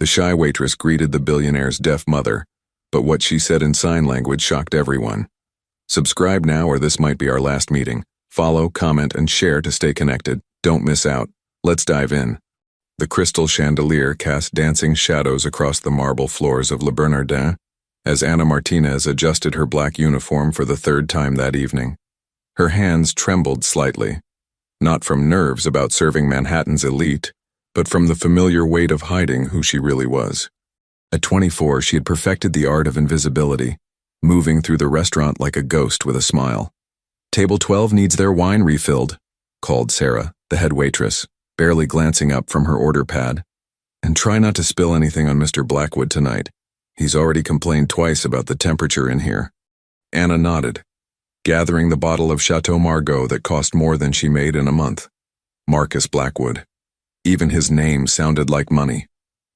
The shy waitress greeted the billionaire's deaf mother, but what she said in sign language shocked everyone. Subscribe now or this might be our last meeting. Follow, comment, and share to stay connected. Don't miss out. Let's dive in. The crystal chandelier cast dancing shadows across the marble floors of Le Bernardin as Ana Martinez adjusted her black uniform for the third time that evening. Her hands trembled slightly, not from nerves about serving Manhattan's elite, but from the familiar weight of hiding who she really was. At 24, she had perfected the art of invisibility, moving through the restaurant like a ghost with a smile. "Table 12 needs their wine refilled," called Sarah, the head waitress, barely glancing up from her order pad. "And try not to spill anything on Mr. Blackwood tonight. He's already complained twice about the temperature in here." Anna nodded, gathering the bottle of Chateau Margaux that cost more than she made in a month. Marcus Blackwood. Even his name sounded like money.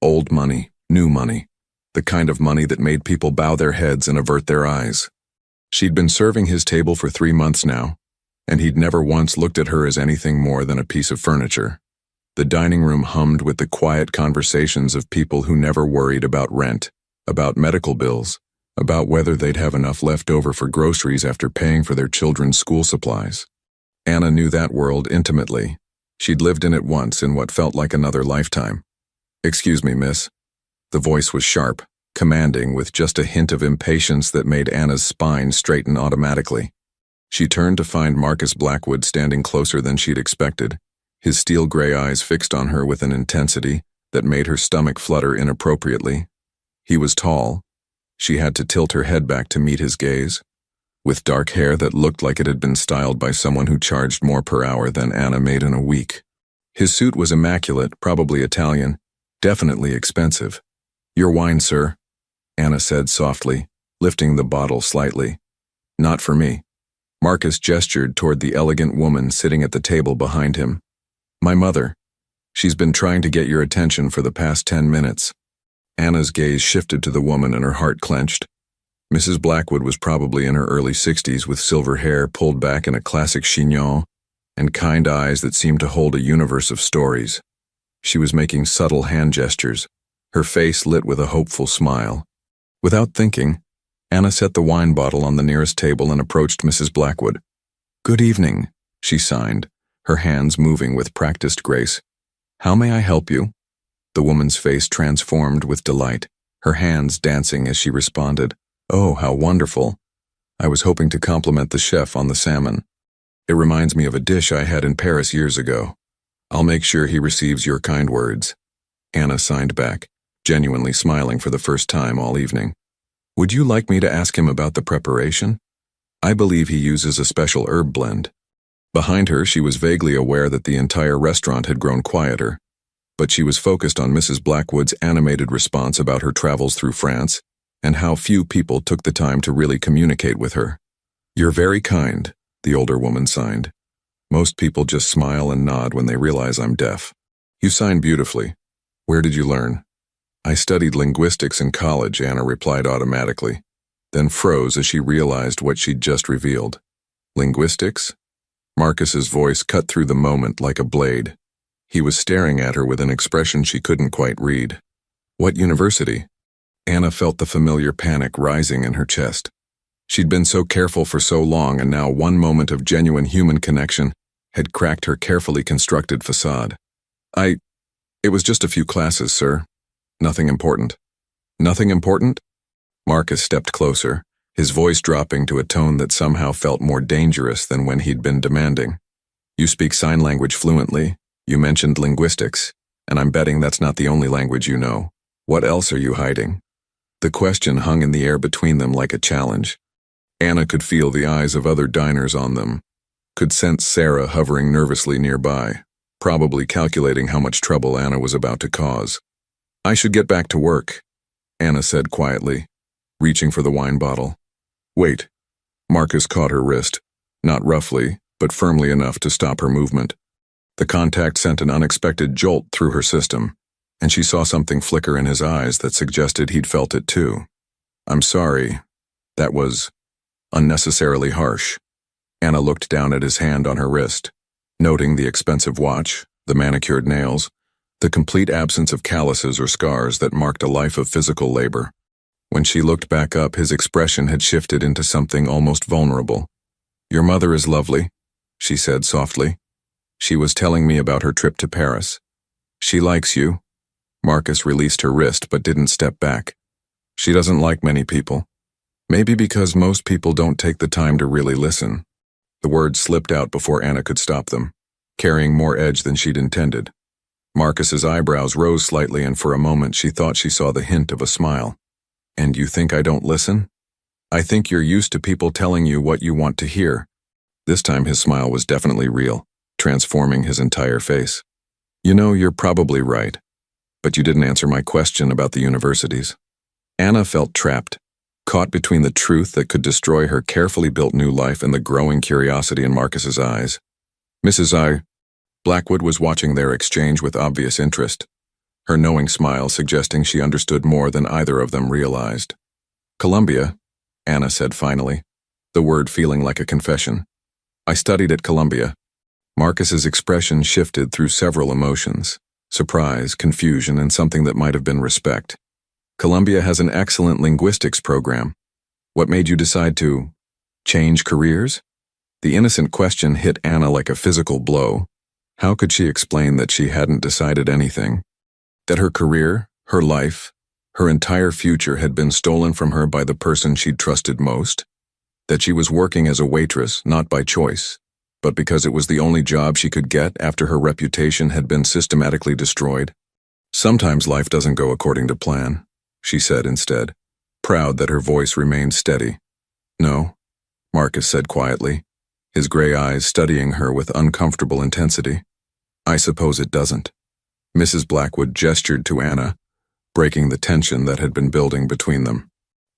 Old money, new money. The kind of money that made people bow their heads and avert their eyes. She'd been serving his table for 3 months now, and he'd never once looked at her as anything more than a piece of furniture. The dining room hummed with the quiet conversations of people who never worried about rent, about medical bills, about whether they'd have enough left over for groceries after paying for their children's school supplies. Anna knew that world intimately. She'd lived in it once in what felt like another lifetime. "Excuse me, miss." The voice was sharp, commanding, with just a hint of impatience that made Anna's spine straighten automatically. She turned to find Marcus Blackwood standing closer than she'd expected, his steel gray eyes fixed on her with an intensity that made her stomach flutter inappropriately. He was tall. She had to tilt her head back to meet his gaze, with dark hair that looked like it had been styled by someone who charged more per hour than Anna made in a week. His suit was immaculate, probably Italian, definitely expensive. "Your wine, sir," Anna said softly, lifting the bottle slightly. "Not for me." Marcus gestured toward the elegant woman sitting at the table behind him. "My mother. She's been trying to get your attention for the past 10 minutes. Anna's gaze shifted to the woman and her heart clenched. Mrs. Blackwood was probably in her early 60s with silver hair pulled back in a classic chignon and kind eyes that seemed to hold a universe of stories. She was making subtle hand gestures, her face lit with a hopeful smile. Without thinking, Anna set the wine bottle on the nearest table and approached Mrs. Blackwood. "Good evening," she signed, her hands moving with practiced grace. "How may I help you?" The woman's face transformed with delight, her hands dancing as she responded. "Oh, how wonderful. I was hoping to compliment the chef on the salmon. It reminds me of a dish I had in Paris years ago. I'll make sure he receives your kind words." Anna signed back, genuinely smiling for the first time all evening. "Would you like me to ask him about the preparation? I believe he uses a special herb blend." Behind her, she was vaguely aware that the entire restaurant had grown quieter, but she was focused on Mrs. Blackwood's animated response about her travels through France and how few people took the time to really communicate with her. "You're very kind," the older woman signed. "Most people just smile and nod when they realize I'm deaf." "You sign beautifully. Where did you learn?" "I studied linguistics in college," Anna replied automatically, then froze as she realized what she'd just revealed. "Linguistics?" Marcus's voice cut through the moment like a blade. He was staring at her with an expression she couldn't quite read. "What university?" Anna felt the familiar panic rising in her chest. She'd been so careful for so long, and now one moment of genuine human connection had cracked her carefully constructed facade. It was just a few classes, sir. Nothing important." "Nothing important?" Marcus stepped closer, his voice dropping to a tone that somehow felt more dangerous than when he'd been demanding. "You speak sign language fluently. You mentioned linguistics, and I'm betting that's not the only language you know. What else are you hiding?" The question hung in the air between them like a challenge. Anna could feel the eyes of other diners on them, could sense Sarah hovering nervously nearby, probably calculating how much trouble Anna was about to cause. "I should get back to work," Anna said quietly, reaching for the wine bottle. "Wait." Marcus caught her wrist, not roughly, but firmly enough to stop her movement. The contact sent an unexpected jolt through her system, and she saw something flicker in his eyes that suggested he'd felt it too. "I'm sorry. That was unnecessarily harsh." Anna looked down at his hand on her wrist, noting the expensive watch, the manicured nails, the complete absence of calluses or scars that marked a life of physical labor. When she looked back up, his expression had shifted into something almost vulnerable. "Your mother is lovely," she said softly. "She was telling me about her trip to Paris. She likes you." Marcus released her wrist but didn't step back. "She doesn't like many people. Maybe because most people don't take the time to really listen." The words slipped out before Anna could stop them, carrying more edge than she'd intended. Marcus's eyebrows rose slightly, and for a moment she thought she saw the hint of a smile. "And you think I don't listen? I think you're used to people telling you what you want to hear." This time his smile was definitely real, transforming his entire face. "You know, you're probably right. But you didn't answer my question about the universities." Anna felt trapped, caught between the truth that could destroy her carefully built new life and the growing curiosity in Marcus's eyes. Mrs. Blackwood was watching their exchange with obvious interest, her knowing smile suggesting she understood more than either of them realized. "Columbia," Anna said finally, the word feeling like a confession. "I studied at Columbia." Marcus's expression shifted through several emotions: surprise, confusion, and something that might have been respect. "Columbia has an excellent linguistics program. What made you decide to change careers?" The innocent question hit Anna like a physical blow. How could she explain that she hadn't decided anything? That her career, her life, her entire future had been stolen from her by the person she'd trusted most? That she was working as a waitress, not by choice, but because it was the only job she could get after her reputation had been systematically destroyed? "Sometimes life doesn't go according to plan," she said instead, proud that her voice remained steady. "No," Marcus said quietly, his gray eyes studying her with uncomfortable intensity. "I suppose it doesn't." Mrs. Blackwood gestured to Anna, breaking the tension that had been building between them.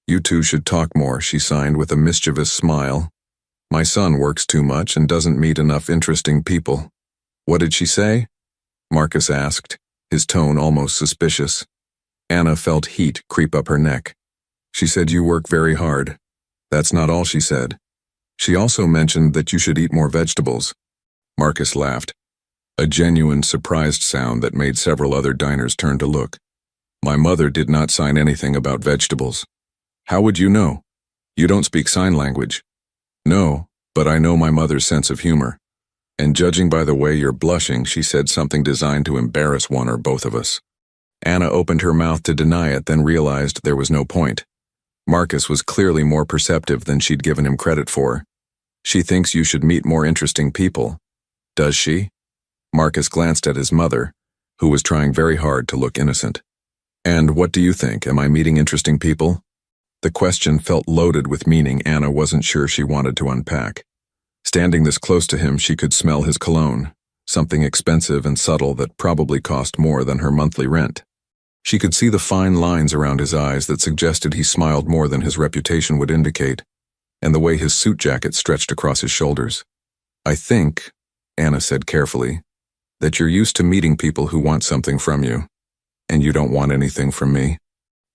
"You two should talk more," she signed with a mischievous smile. "My son works too much and doesn't meet enough interesting people." "What did she say?" Marcus asked, his tone almost suspicious. Anna felt heat creep up her neck. "She said you work very hard." "That's not all she said. She also mentioned that you should eat more vegetables." Marcus laughed, a genuine surprised sound that made several other diners turn to look. "My mother did not sign anything about vegetables." "How would you know? You don't speak sign language." "No, but I know my mother's sense of humor. And judging by the way you're blushing, she said something designed to embarrass one or both of us." Anna opened her mouth to deny it, then realized there was no point. Marcus was clearly more perceptive than she'd given him credit for. "She thinks you should meet more interesting people." "Does she?" Marcus glanced at his mother, who was trying very hard to look innocent. "And what do you think? Am I meeting interesting people?" The question felt loaded with meaning Anna wasn't sure she wanted to unpack. Standing this close to him, she could smell his cologne, something expensive and subtle that probably cost more than her monthly rent. She could see the fine lines around his eyes that suggested he smiled more than his reputation would indicate, and the way his suit jacket stretched across his shoulders. "I think," Anna said carefully, "that you're used to meeting people who want something from you. And you don't want anything from me?"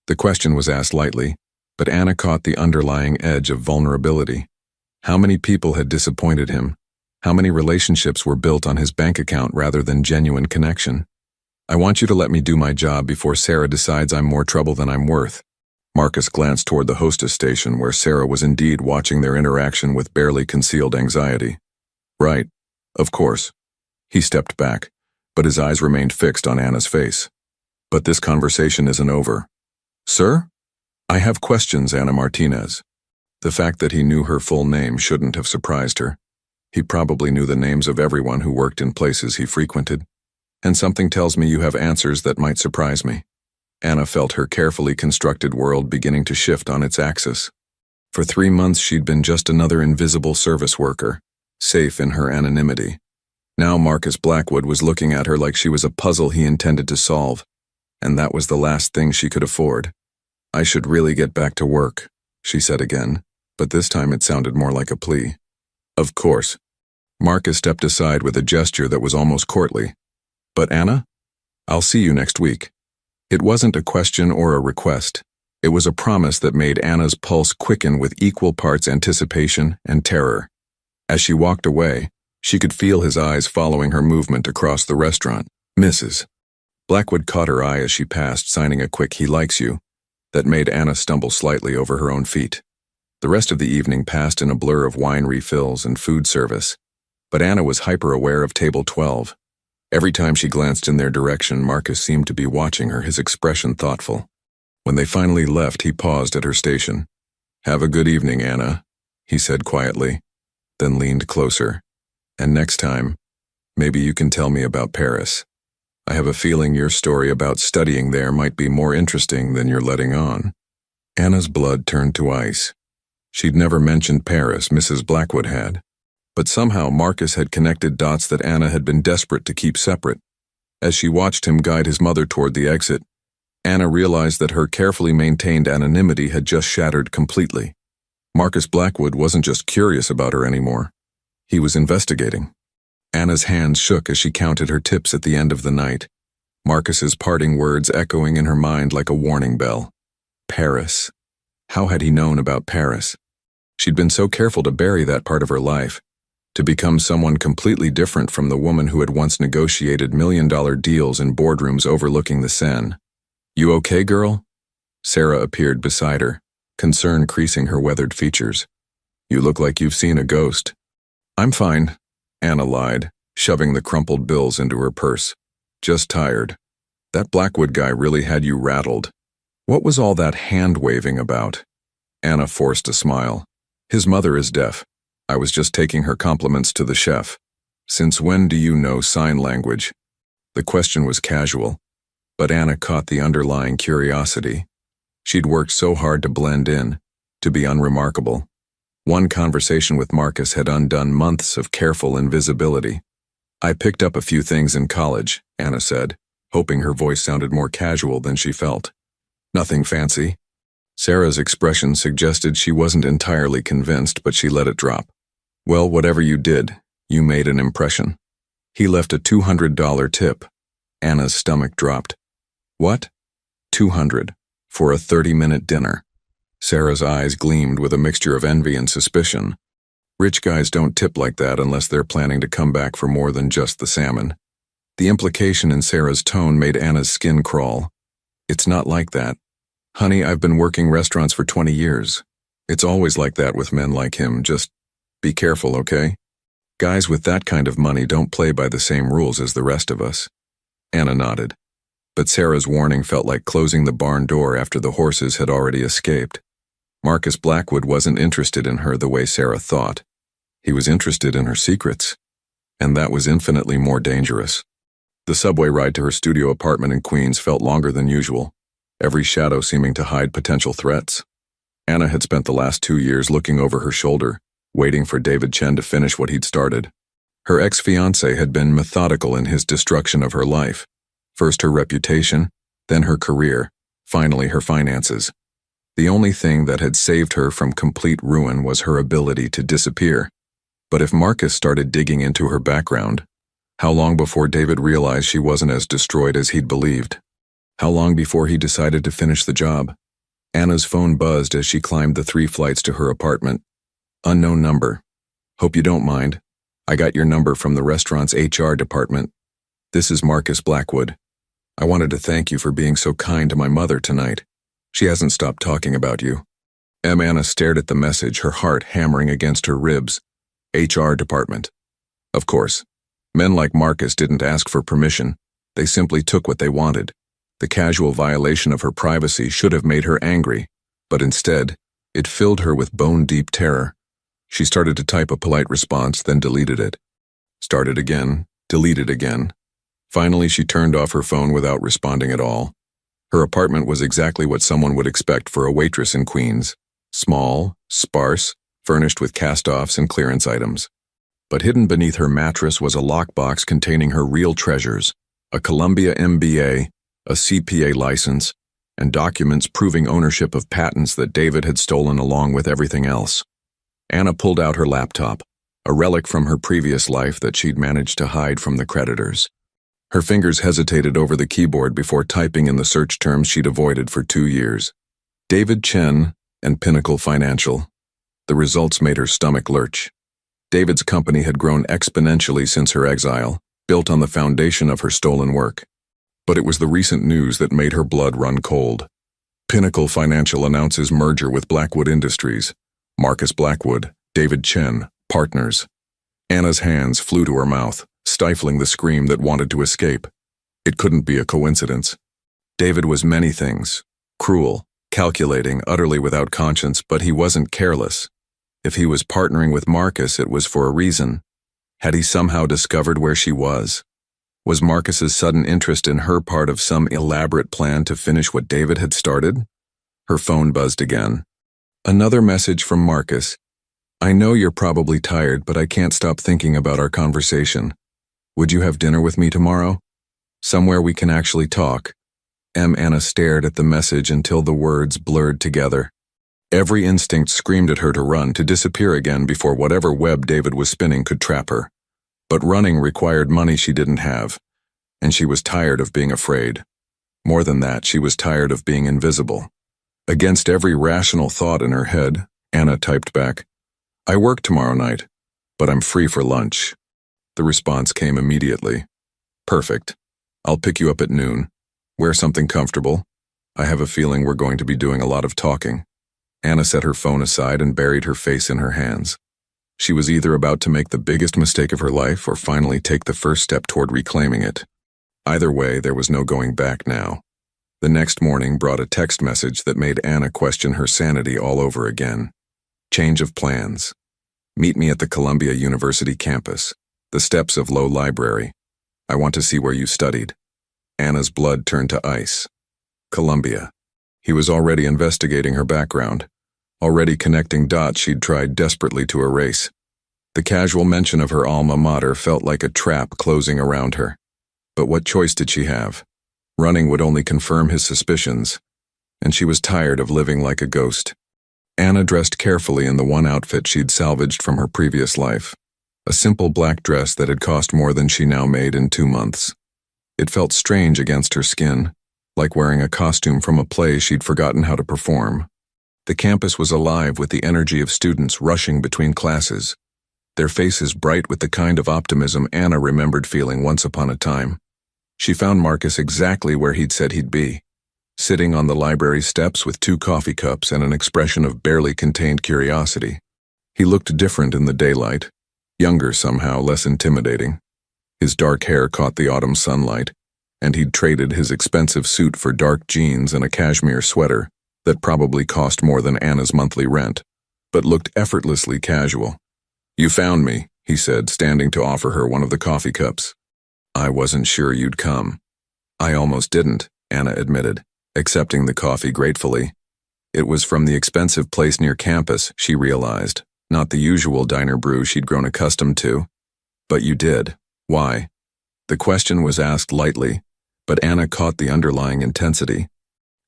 The question was asked lightly, but Anna caught the underlying edge of vulnerability. How many people had disappointed him? How many relationships were built on his bank account rather than genuine connection? "I want you to let me do my job before Sarah decides I'm more trouble than I'm worth." Marcus glanced toward the hostess station where Sarah was indeed watching their interaction with barely concealed anxiety. "Right. Of course." He stepped back, but his eyes remained fixed on Anna's face. "But this conversation isn't over." "Sir?" "I have questions, Anna Martinez." The fact that he knew her full name shouldn't have surprised her. He probably knew the names of everyone who worked in places he frequented. "And something tells me you have answers that might surprise me." Anna felt her carefully constructed world beginning to shift on its axis. For 3 months she'd been just another invisible service worker, safe in her anonymity. Now Marcus Blackwood was looking at her like she was a puzzle he intended to solve, and that was the last thing she could afford. "I should really get back to work," she said again, but this time it sounded more like a plea. "Of course." Marcus stepped aside with a gesture that was almost courtly. "But Anna, I'll see you next week." It wasn't a question or a request. It was a promise that made Anna's pulse quicken with equal parts anticipation and terror. As she walked away, she could feel his eyes following her movement across the restaurant. "Mrs. Blackwood caught her eye as she passed, signing a quick "he likes you" that made Anna stumble slightly over her own feet. The rest of the evening passed in a blur of wine refills and food service, but Anna was hyper-aware of table 12. Every time she glanced in their direction, Marcus seemed to be watching her, his expression thoughtful. When they finally left, he paused at her station. "Have a good evening, Anna," he said quietly, then leaned closer. "And next time, maybe you can tell me about Paris. I have a feeling your story about studying there might be more interesting than you're letting on." Anna's blood turned to ice. She'd never mentioned Paris, Mrs. Blackwood had. But somehow Marcus had connected dots that Anna had been desperate to keep separate. As she watched him guide his mother toward the exit, Anna realized that her carefully maintained anonymity had just shattered completely. Marcus Blackwood wasn't just curious about her anymore. He was investigating. Anna's hands shook as she counted her tips at the end of the night, Marcus's parting words echoing in her mind like a warning bell. Paris. How had he known about Paris? She'd been so careful to bury that part of her life, to become someone completely different from the woman who had once negotiated million-dollar deals in boardrooms overlooking the Seine. "You okay, girl?" Sarah appeared beside her, concern creasing her weathered features. "You look like you've seen a ghost." "I'm fine," Anna lied, shoving the crumpled bills into her purse. "Just tired. That Blackwood guy really had you rattled. What was all that hand-waving about?" Anna forced a smile. "His mother is deaf. I was just taking her compliments to the chef. Since when do you know sign language?" The question was casual, but Anna caught the underlying curiosity. She'd worked so hard to blend in, to be unremarkable. One conversation with Marcus had undone months of careful invisibility. "I picked up a few things in college," Anna said, hoping her voice sounded more casual than she felt. "Nothing fancy." Sarah's expression suggested she wasn't entirely convinced, but she let it drop. "Well, whatever you did, you made an impression." He left a $200 tip. Anna's stomach dropped. "What?" $200 for a 30-minute dinner. Sarah's eyes gleamed with a mixture of envy and suspicion. Rich guys don't tip like that unless they're planning to come back for more than just the salmon. The implication in Sarah's tone made Anna's skin crawl. "It's not like that. Honey, I've been working restaurants for 20 years. It's always like that with men like him. Just be careful, okay? Guys with that kind of money don't play by the same rules as the rest of us." Anna nodded. But Sarah's warning felt like closing the barn door after the horses had already escaped. Marcus Blackwood wasn't interested in her the way Sarah thought. He was interested in her secrets, and that was infinitely more dangerous. The subway ride to her studio apartment in Queens felt longer than usual, every shadow seeming to hide potential threats. Anna had spent the last 2 years looking over her shoulder, waiting for David Chen to finish what he'd started. Her ex-fiancé had been methodical in his destruction of her life. First her reputation, then her career, finally her finances. The only thing that had saved her from complete ruin was her ability to disappear. But if Marcus started digging into her background, how long before David realized she wasn't as destroyed as he'd believed? How long before he decided to finish the job? Anna's phone buzzed as she climbed the 3 flights to her apartment. "Unknown number. Hope you don't mind. I got your number from the restaurant's HR department. This is Marcus Blackwood. I wanted to thank you for being so kind to my mother tonight. She hasn't stopped talking about you." Anna stared at the message, her heart hammering against her ribs. HR department. Of course. Men like Marcus didn't ask for permission. They simply took what they wanted. The casual violation of her privacy should have made her angry, but instead, it filled her with bone-deep terror. She started to type a polite response, then deleted it. Started again, deleted again. Finally, she turned off her phone without responding at all. Her apartment was exactly what someone would expect for a waitress in Queens. Small, sparse, furnished with cast-offs and clearance items. But hidden beneath her mattress was a lockbox containing her real treasures, a Columbia MBA, a CPA license, and documents proving ownership of patents that David had stolen along with everything else. Anna pulled out her laptop, a relic from her previous life that she'd managed to hide from the creditors. Her fingers hesitated over the keyboard before typing in the search terms she'd avoided for 2 years. David Chen and Pinnacle Financial. The results made her stomach lurch. David's company had grown exponentially since her exile, built on the foundation of her stolen work. But it was the recent news that made her blood run cold. Pinnacle Financial announces merger with Blackwood Industries. Marcus Blackwood, David Chen, partners. Anna's hands flew to her mouth, stifling the scream that wanted to escape. It couldn't be a coincidence. David was many things. Cruel, calculating, utterly without conscience, but he wasn't careless. If he was partnering with Marcus, it was for a reason. Had he somehow discovered where she was? Was Marcus's sudden interest in her part of some elaborate plan to finish what David had started? Her phone buzzed again. Another message from Marcus. I know you're probably tired, but I can't stop thinking about our conversation. Would you have dinner with me tomorrow? Somewhere we can actually talk. Anna stared at the message until the words blurred together. Every instinct screamed at her to run, to disappear again before whatever web David was spinning could trap her. But running required money she didn't have, and she was tired of being afraid. More than that, she was tired of being invisible. Against every rational thought in her head, Anna typed back, I work tomorrow night, but I'm free for lunch. The response came immediately. Perfect. I'll pick you up at noon. Wear something comfortable. I have a feeling we're going to be doing a lot of talking. Anna set her phone aside and buried her face in her hands. She was either about to make the biggest mistake of her life or finally take the first step toward reclaiming it. Either way, there was no going back now. The next morning brought a text message that made Anna question her sanity all over again. Change of plans. Meet me at the Columbia University campus, the steps of Low Library. I want to see where you studied. Anna's blood turned to ice. Columbia. He was already investigating her background, already connecting dots she'd tried desperately to erase. The casual mention of her alma mater felt like a trap closing around her. But what choice did she have? Running would only confirm his suspicions, and she was tired of living like a ghost. Anna dressed carefully in the one outfit she'd salvaged from her previous life, a simple black dress that had cost more than she now made in 2 months. It felt strange against her skin, like wearing a costume from a play she'd forgotten how to perform. The campus was alive with the energy of students rushing between classes, their faces bright with the kind of optimism Anna remembered feeling once upon a time. She found Marcus exactly where he'd said he'd be, sitting on the library steps with 2 coffee cups and an expression of barely contained curiosity. He looked different in the daylight, younger somehow, less intimidating. His dark hair caught the autumn sunlight, and he'd traded his expensive suit for dark jeans and a cashmere sweater that probably cost more than Anna's monthly rent, but looked effortlessly casual. You found me, he said, standing to offer her one of the coffee cups. I wasn't sure you'd come. I almost didn't, Anna admitted, accepting the coffee gratefully. It was from the expensive place near campus, she realized, not the usual diner brew she'd grown accustomed to. But you did. Why? The question was asked lightly, but Anna caught the underlying intensity.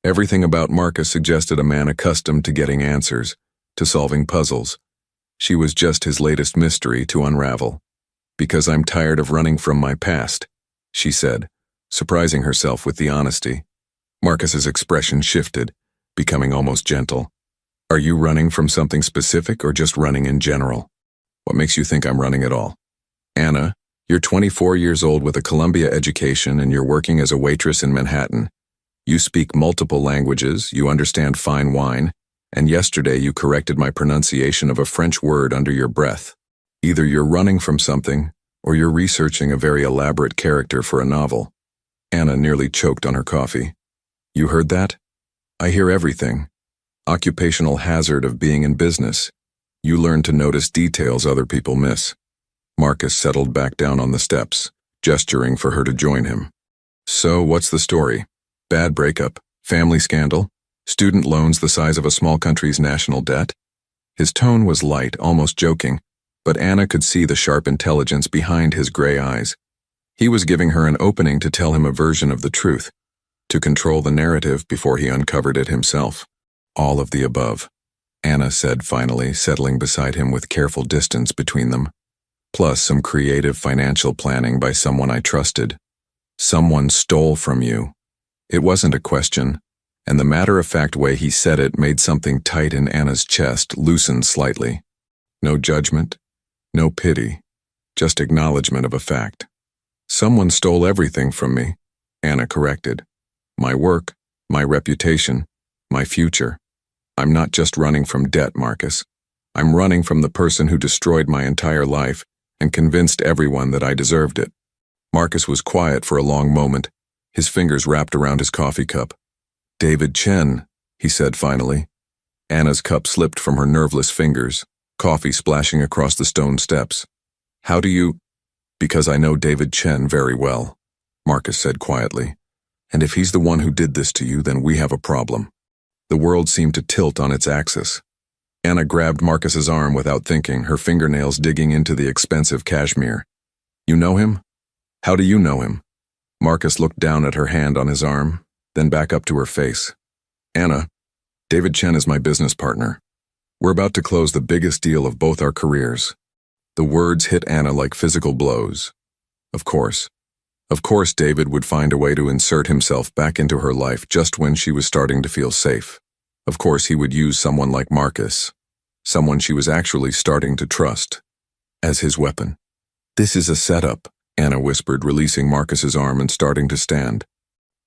Everything about Marcus suggested a man accustomed to getting answers, to solving puzzles. She was just his latest mystery to unravel. Because I'm tired of running from my past, she said, surprising herself with the honesty. Marcus's expression shifted, becoming almost gentle. Are you running from something specific or just running in general? What makes you think I'm running at all? Anna, you're 24 years old with a Columbia education and you're working as a waitress in Manhattan. You speak multiple languages, you understand fine wine, and yesterday you corrected my pronunciation of a French word under your breath. Either you're running from something, or you're researching a very elaborate character for a novel. Anna nearly choked on her coffee. You heard that? I hear everything. Occupational hazard of being in business. You learn to notice details other people miss. Marcus settled back down on the steps, gesturing for her to join him. So, what's the story? Bad breakup? Family scandal? Student loans the size of a small country's national debt? His tone was light, almost joking, but Anna could see the sharp intelligence behind his gray eyes. He was giving her an opening to tell him a version of the truth, to control the narrative before he uncovered it himself. All of the above, Anna said finally, settling beside him with careful distance between them. Plus some creative financial planning by someone I trusted. Someone stole from you. It wasn't a question, and the matter-of-fact way he said it made something tight in Anna's chest loosen slightly. No judgment, no pity, just acknowledgement of a fact. Someone stole everything from me, Anna corrected. My work, my reputation, my future. I'm not just running from debt, Marcus. I'm running from the person who destroyed my entire life and convinced everyone that I deserved it. Marcus was quiet for a long moment, his fingers wrapped around his coffee cup. David Chen, he said finally. Anna's cup slipped from her nerveless fingers, coffee splashing across the stone steps. How do you? Because I know David Chen very well, Marcus said quietly. And if he's the one who did this to you, then we have a problem. The world seemed to tilt on its axis. Anna grabbed Marcus's arm without thinking, her fingernails digging into the expensive cashmere. You know him? How do you know him? Marcus looked down at her hand on his arm, then back up to her face. Anna, David Chen is my business partner. We're about to close the biggest deal of both our careers. The words hit Anna like physical blows. Of course David would find a way to insert himself back into her life just when she was starting to feel safe. Of course he would use someone like Marcus, someone she was actually starting to trust, as his weapon. This is a setup, Anna whispered, releasing Marcus's arm and starting to stand.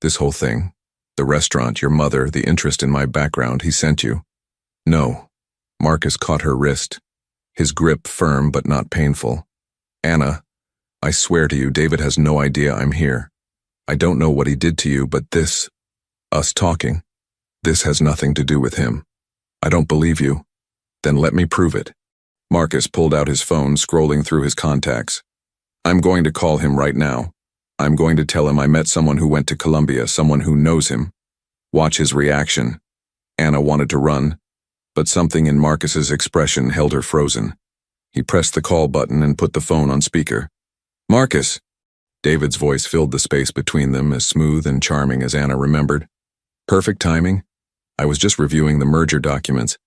This whole thing, the restaurant, your mother, the interest in my background, he sent you. No. Marcus caught her wrist, his grip firm but not painful. Anna, I swear to you, David has no idea I'm here. I don't know what he did to you, but this, us talking, this has nothing to do with him. I don't believe you. Then let me prove it. Marcus pulled out his phone, scrolling through his contacts. I'm going to call him right now. I'm going to tell him I met someone who went to Colombia, someone who knows him. Watch his reaction. Anna wanted to run, but something in Marcus's expression held her frozen. He pressed the call button and put the phone on speaker. Marcus! David's voice filled the space between them, as smooth and charming as Anna remembered. Perfect timing. I was just reviewing the merger documents.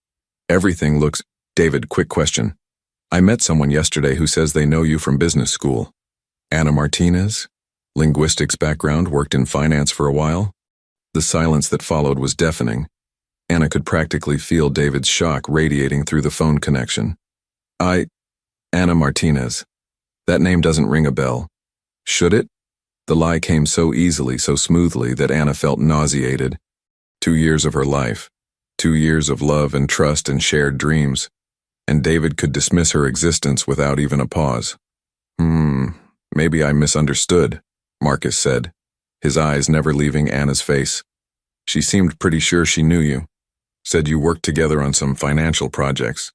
Everything looks… David, quick question. I met someone yesterday who says they know you from business school. Anna Martinez? Linguistics background, worked in finance for a while? The silence that followed was deafening. Anna could practically feel David's shock radiating through the phone connection. Anna Martinez. That name doesn't ring a bell. Should it? The lie came so easily, so smoothly, that Anna felt nauseated. 2 years of her life, 2 years of love and trust and shared dreams, and David could dismiss her existence without even a pause. Maybe I misunderstood, Marcus said, his eyes never leaving Anna's face. She seemed pretty sure she knew you. Said you worked together on some financial projects.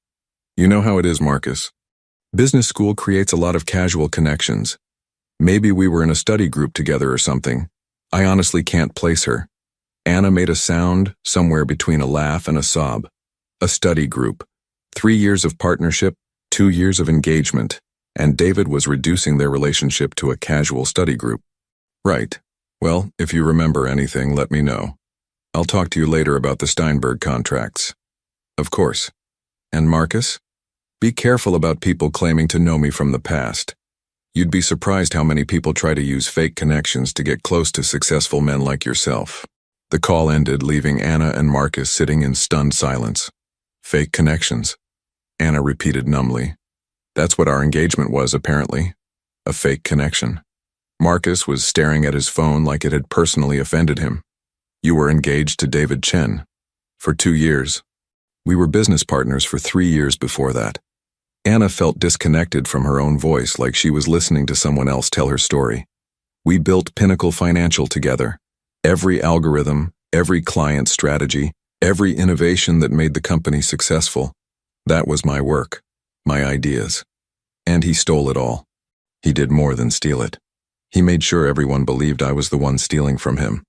You know how it is, Marcus. Business school creates a lot of casual connections. Maybe we were in a study group together or something. I honestly can't place her. Anna made a sound somewhere between a laugh and a sob. A study group. 3 years of partnership, 2 years of engagement, and David was reducing their relationship to a casual study group. Right. Well, if you remember anything, let me know. I'll talk to you later about the Steinberg contracts. Of course. And Marcus? Be careful about people claiming to know me from the past. You'd be surprised how many people try to use fake connections to get close to successful men like yourself. The call ended, leaving Anna and Marcus sitting in stunned silence. Fake connections, Anna repeated numbly. That's what our engagement was, apparently. A fake connection. Marcus was staring at his phone like it had personally offended him. You were engaged to David Chen. For 2 years. We were business partners for 3 years before that. Anna felt disconnected from her own voice, like she was listening to someone else tell her story. We built Pinnacle Financial together. Every algorithm, every client strategy, every innovation that made the company successful. That was my work, my ideas. And he stole it all. He did more than steal it. He made sure everyone believed I was the one stealing from him.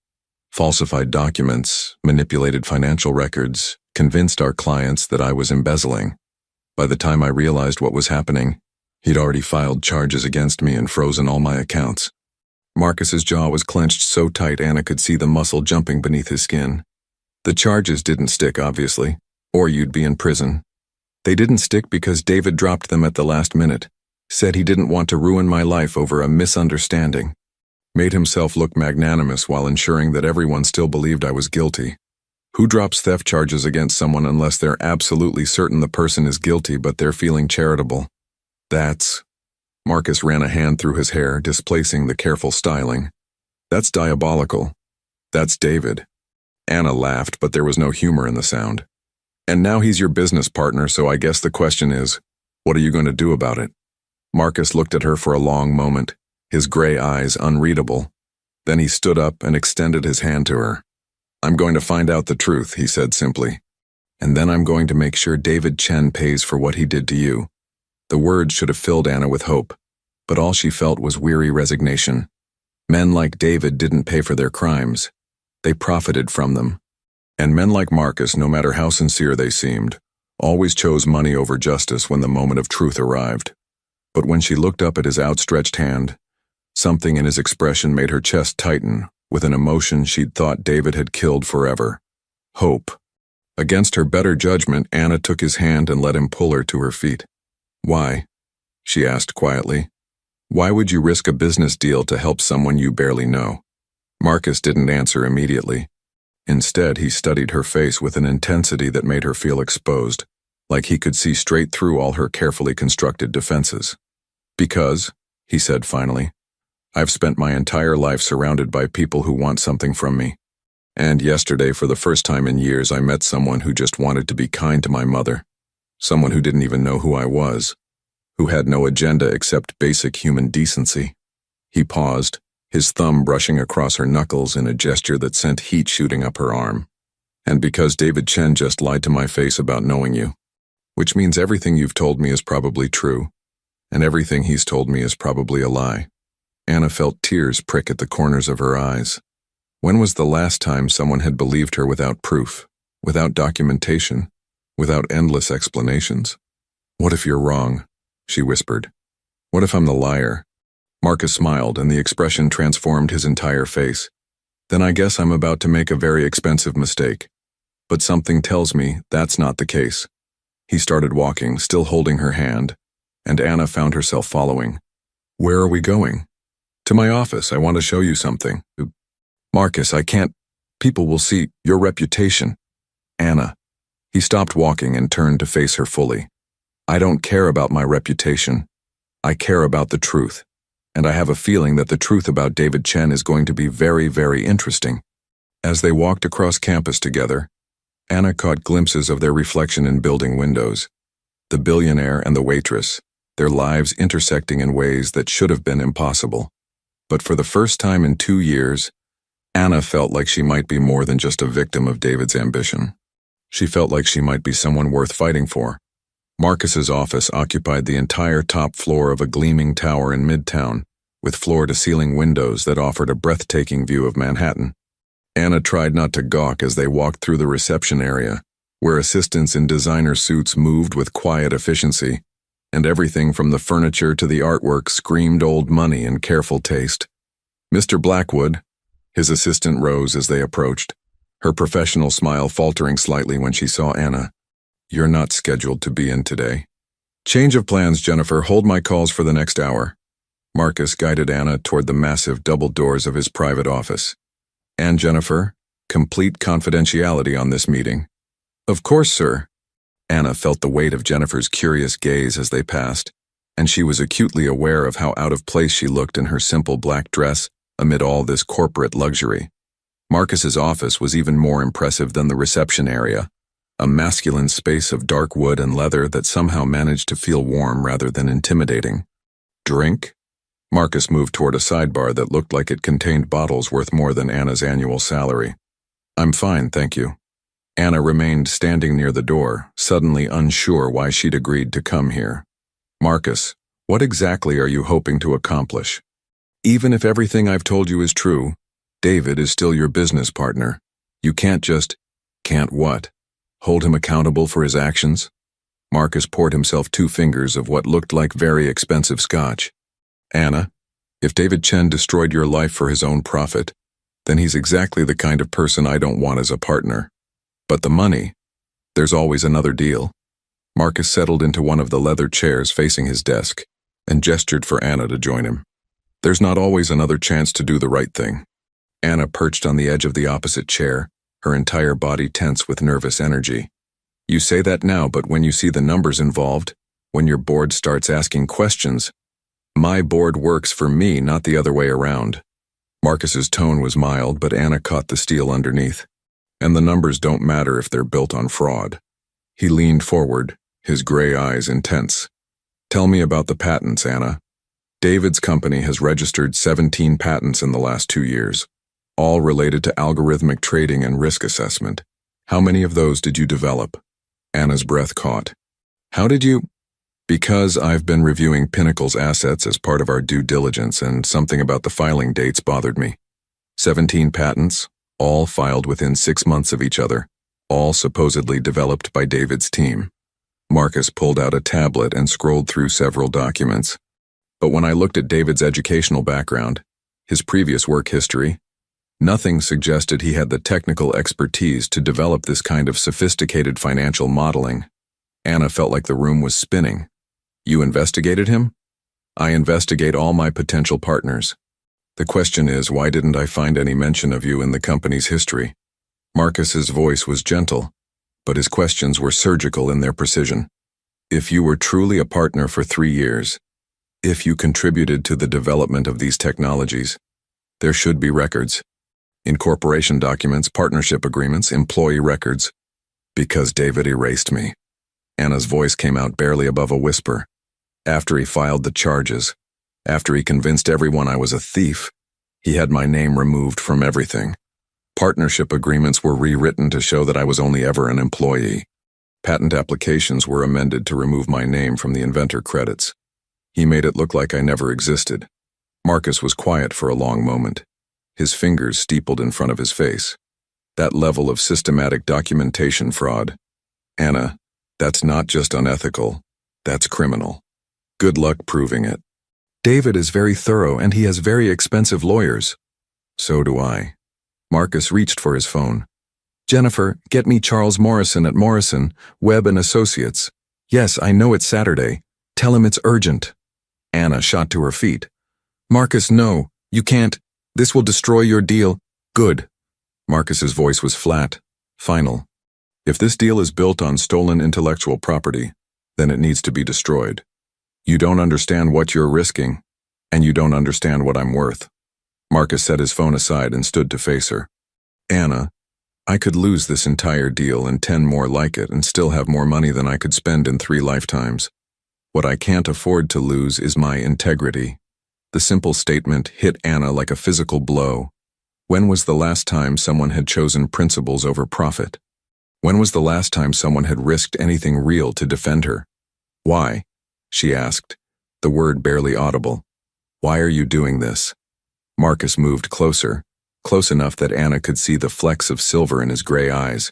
Falsified documents, manipulated financial records, convinced our clients that I was embezzling. By the time I realized what was happening, he'd already filed charges against me and frozen all my accounts. Marcus's jaw was clenched so tight Anna could see the muscle jumping beneath his skin. The charges didn't stick, obviously, or you'd be in prison. They didn't stick because David dropped them at the last minute, said he didn't want to ruin my life over a misunderstanding. Made himself look magnanimous while ensuring that everyone still believed I was guilty. Who drops theft charges against someone unless they're absolutely certain the person is guilty but they're feeling charitable? That's… Marcus ran a hand through his hair, displacing the careful styling. That's diabolical. That's David. Anna laughed, but there was no humor in the sound. And now he's your business partner, so I guess the question is, what are you going to do about it? Marcus looked at her for a long moment, his gray eyes unreadable. Then he stood up and extended his hand to her. I'm going to find out the truth, he said simply. And then I'm going to make sure David Chen pays for what he did to you. The words should have filled Anna with hope, but all she felt was weary resignation. Men like David didn't pay for their crimes. They profited from them. And men like Marcus, no matter how sincere they seemed, always chose money over justice when the moment of truth arrived. But when she looked up at his outstretched hand, something in his expression made her chest tighten with an emotion she'd thought David had killed forever. Hope. Against her better judgment, Anna took his hand and let him pull her to her feet. Why? She asked quietly. Why would you risk a business deal to help someone you barely know? Marcus didn't answer immediately. Instead, he studied her face with an intensity that made her feel exposed, like he could see straight through all her carefully constructed defenses. Because, he said finally, I've spent my entire life surrounded by people who want something from me. And yesterday, for the first time in years, I met someone who just wanted to be kind to my mother. Someone who didn't even know who I was, who had no agenda except basic human decency. He paused, his thumb brushing across her knuckles in a gesture that sent heat shooting up her arm. And because David Chen just lied to my face about knowing you, which means everything you've told me is probably true, and everything he's told me is probably a lie. Anna felt tears prick at the corners of her eyes. When was the last time someone had believed her without proof, without documentation, without endless explanations? What if you're wrong? She whispered. What if I'm the liar? Marcus smiled, and the expression transformed his entire face. Then I guess I'm about to make a very expensive mistake. But something tells me that's not the case. He started walking, still holding her hand, and Anna found herself following. Where are we going? To my office. I want to show you something. Marcus, I can't. People will see your reputation. Anna. He stopped walking and turned to face her fully. I don't care about my reputation. I care about the truth. And I have a feeling that the truth about David Chen is going to be very, very interesting. As they walked across campus together, Anna caught glimpses of their reflection in building windows. The billionaire and the waitress, their lives intersecting in ways that should have been impossible. But for the first time in 2 years, Anna felt like she might be more than just a victim of David's ambition. She felt like she might be someone worth fighting for. Marcus's office occupied the entire top floor of a gleaming tower in Midtown, with floor-to-ceiling windows that offered a breathtaking view of Manhattan. Anna tried not to gawk as they walked through the reception area, where assistants in designer suits moved with quiet efficiency, and everything from the furniture to the artwork screamed old money and careful taste. Mr. Blackwood, his assistant rose as they approached, her professional smile faltering slightly when she saw Anna. You're not scheduled to be in today. Change of plans, Jennifer. Hold my calls for the next hour. Marcus guided Anna toward the massive double doors of his private office. And Jennifer, complete confidentiality on this meeting. Of course, sir. Anna felt the weight of Jennifer's curious gaze as they passed, and she was acutely aware of how out of place she looked in her simple black dress amid all this corporate luxury. Marcus's office was even more impressive than the reception area, a masculine space of dark wood and leather that somehow managed to feel warm rather than intimidating. Drink? Marcus moved toward a sidebar that looked like it contained bottles worth more than Anna's annual salary. I'm fine, thank you. Anna remained standing near the door, suddenly unsure why she'd agreed to come here. Marcus, what exactly are you hoping to accomplish? Even if everything I've told you is true, David is still your business partner. You can't just... Can't what? Hold him accountable for his actions? Marcus poured himself 2 fingers of what looked like very expensive scotch. Anna, if David Chen destroyed your life for his own profit, then he's exactly the kind of person I don't want as a partner. But the money, there's always another deal. Marcus settled into one of the leather chairs facing his desk and gestured for Anna to join him. There's not always another chance to do the right thing. Anna perched on the edge of the opposite chair, her entire body tense with nervous energy. You say that now, but when you see the numbers involved, when your board starts asking questions, my board works for me, not the other way around. Marcus's tone was mild, but Anna caught the steel underneath. And the numbers don't matter if they're built on fraud. He leaned forward, his gray eyes intense. Tell me about the patents, Anna. David's company has registered 17 patents in the last 2 years, all related to algorithmic trading and risk assessment. How many of those did you develop? Anna's breath caught. How did you? Because I've been reviewing Pinnacle's assets as part of our due diligence, and something about the filing dates bothered me. 17 patents, all filed within 6 months of each other, all supposedly developed by David's team. Marcus pulled out a tablet and scrolled through several documents. But when I looked at David's educational background, his previous work history, nothing suggested he had the technical expertise to develop this kind of sophisticated financial modeling. Anna felt like the room was spinning. You investigated him? I investigate all my potential partners. The question is, why didn't I find any mention of you in the company's history? Marcus's voice was gentle, but his questions were surgical in their precision. If you were truly a partner for 3 years, if you contributed to the development of these technologies, there should be records. Incorporation documents, partnership agreements, employee records. Because David erased me. Anna's voice came out barely above a whisper. After he filed the charges, after he convinced everyone I was a thief, he had my name removed from everything. Partnership agreements were rewritten to show that I was only ever an employee. Patent applications were amended to remove my name from the inventor credits. He made it look like I never existed. Marcus was quiet for a long moment, his fingers steepled in front of his face. That level of systematic documentation fraud. Anna, that's not just unethical, that's criminal. Good luck proving it. David is very thorough and he has very expensive lawyers. So do I. Marcus reached for his phone. Jennifer, get me Charles Morrison at Morrison, Webb & Associates. Yes, I know it's Saturday. Tell him it's urgent. Anna shot to her feet. Marcus, no, you can't. This will destroy your deal. Good. Marcus's voice was flat, final. If this deal is built on stolen intellectual property, then it needs to be destroyed. You don't understand what you're risking, and you don't understand what I'm worth. Marcus set his phone aside and stood to face her. Anna, I could lose this entire deal and 10 more like it and still have more money than I could spend in 3 lifetimes. What I can't afford to lose is my integrity. The simple statement hit Anna like a physical blow. When was the last time someone had chosen principles over profit? When was the last time someone had risked anything real to defend her? Why? She asked, the word barely audible. Why are you doing this? Marcus moved closer, close enough that Anna could see the flecks of silver in his gray eyes,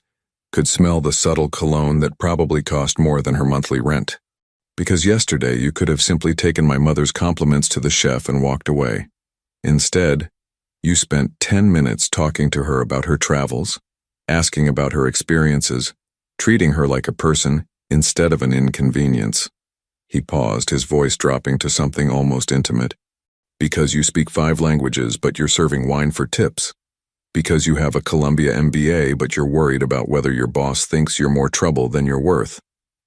could smell the subtle cologne that probably cost more than her monthly rent. Because yesterday you could have simply taken my mother's compliments to the chef and walked away. Instead, you spent 10 minutes talking to her about her travels, asking about her experiences, treating her like a person instead of an inconvenience. He paused, his voice dropping to something almost intimate. Because you speak 5 languages, but you're serving wine for tips. Because you have a Columbia MBA, but you're worried about whether your boss thinks you're more trouble than you're worth.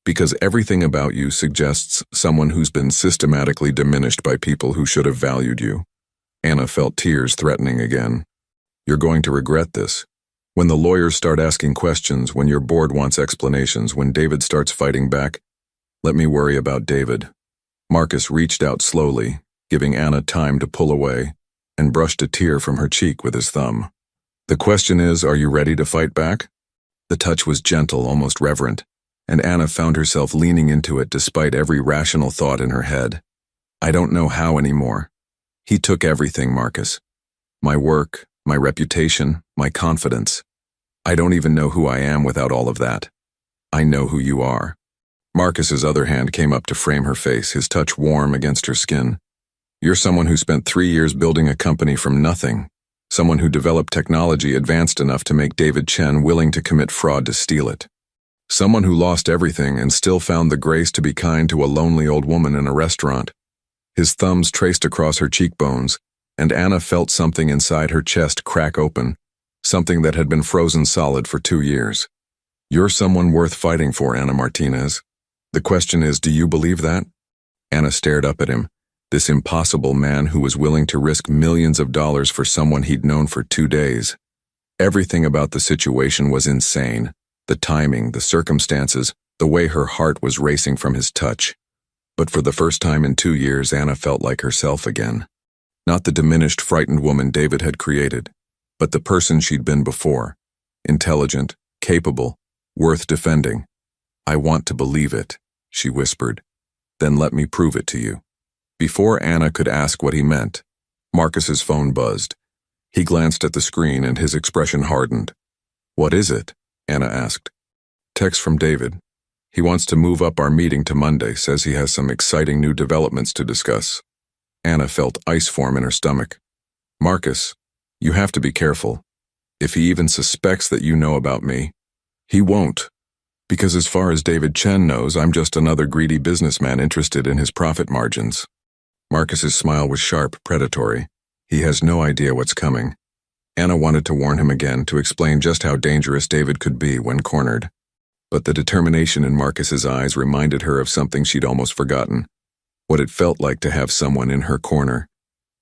Because everything about you suggests someone who's been systematically diminished by people who should have valued you. Anna felt tears threatening again. You're going to regret this. When the lawyers start asking questions, when your board wants explanations, when David starts fighting back, let me worry about David. Marcus reached out slowly, giving Anna time to pull away, and brushed a tear from her cheek with his thumb. The question is, are you ready to fight back? The touch was gentle, almost reverent, and Anna found herself leaning into it despite every rational thought in her head. I don't know how anymore. He took everything, Marcus. My work, my reputation, my confidence. I don't even know who I am without all of that. I know who you are. Marcus's other hand came up to frame her face, his touch warm against her skin. You're someone who spent 3 years building a company from nothing. Someone who developed technology advanced enough to make David Chen willing to commit fraud to steal it. Someone who lost everything and still found the grace to be kind to a lonely old woman in a restaurant. His thumbs traced across her cheekbones, and Anna felt something inside her chest crack open, something that had been frozen solid for 2 years. You're someone worth fighting for, Anna Martinez. The question is, do you believe that? Anna stared up at him, This impossible man who was willing to risk millions of dollars for someone he'd known for 2 days. Everything about the situation was insane. The timing, the circumstances, the way her heart was racing from his touch. But for the first time in 2 years, Anna felt like herself again. Not the diminished, frightened woman David had created, but the person she'd been before. Intelligent, capable, worth defending. "I want to believe it," she whispered. "Then let me prove it to you." Before Anna could ask what he meant, Marcus's phone buzzed. He glanced at the screen and his expression hardened. "What is it?" Anna asked. "Text from David. He wants to move up our meeting to Monday, says he has some exciting new developments to discuss." Anna felt ice form in her stomach. "Marcus, you have to be careful. If he even suspects that you know about me, he won't. Because as far as David Chen knows, I'm just another greedy businessman interested in his profit margins." Marcus's smile was sharp, predatory. He has no idea what's coming. Anna wanted to warn him again, to explain just how dangerous David could be when cornered. But the determination in Marcus's eyes reminded her of something she'd almost forgotten. What it felt like to have someone in her corner.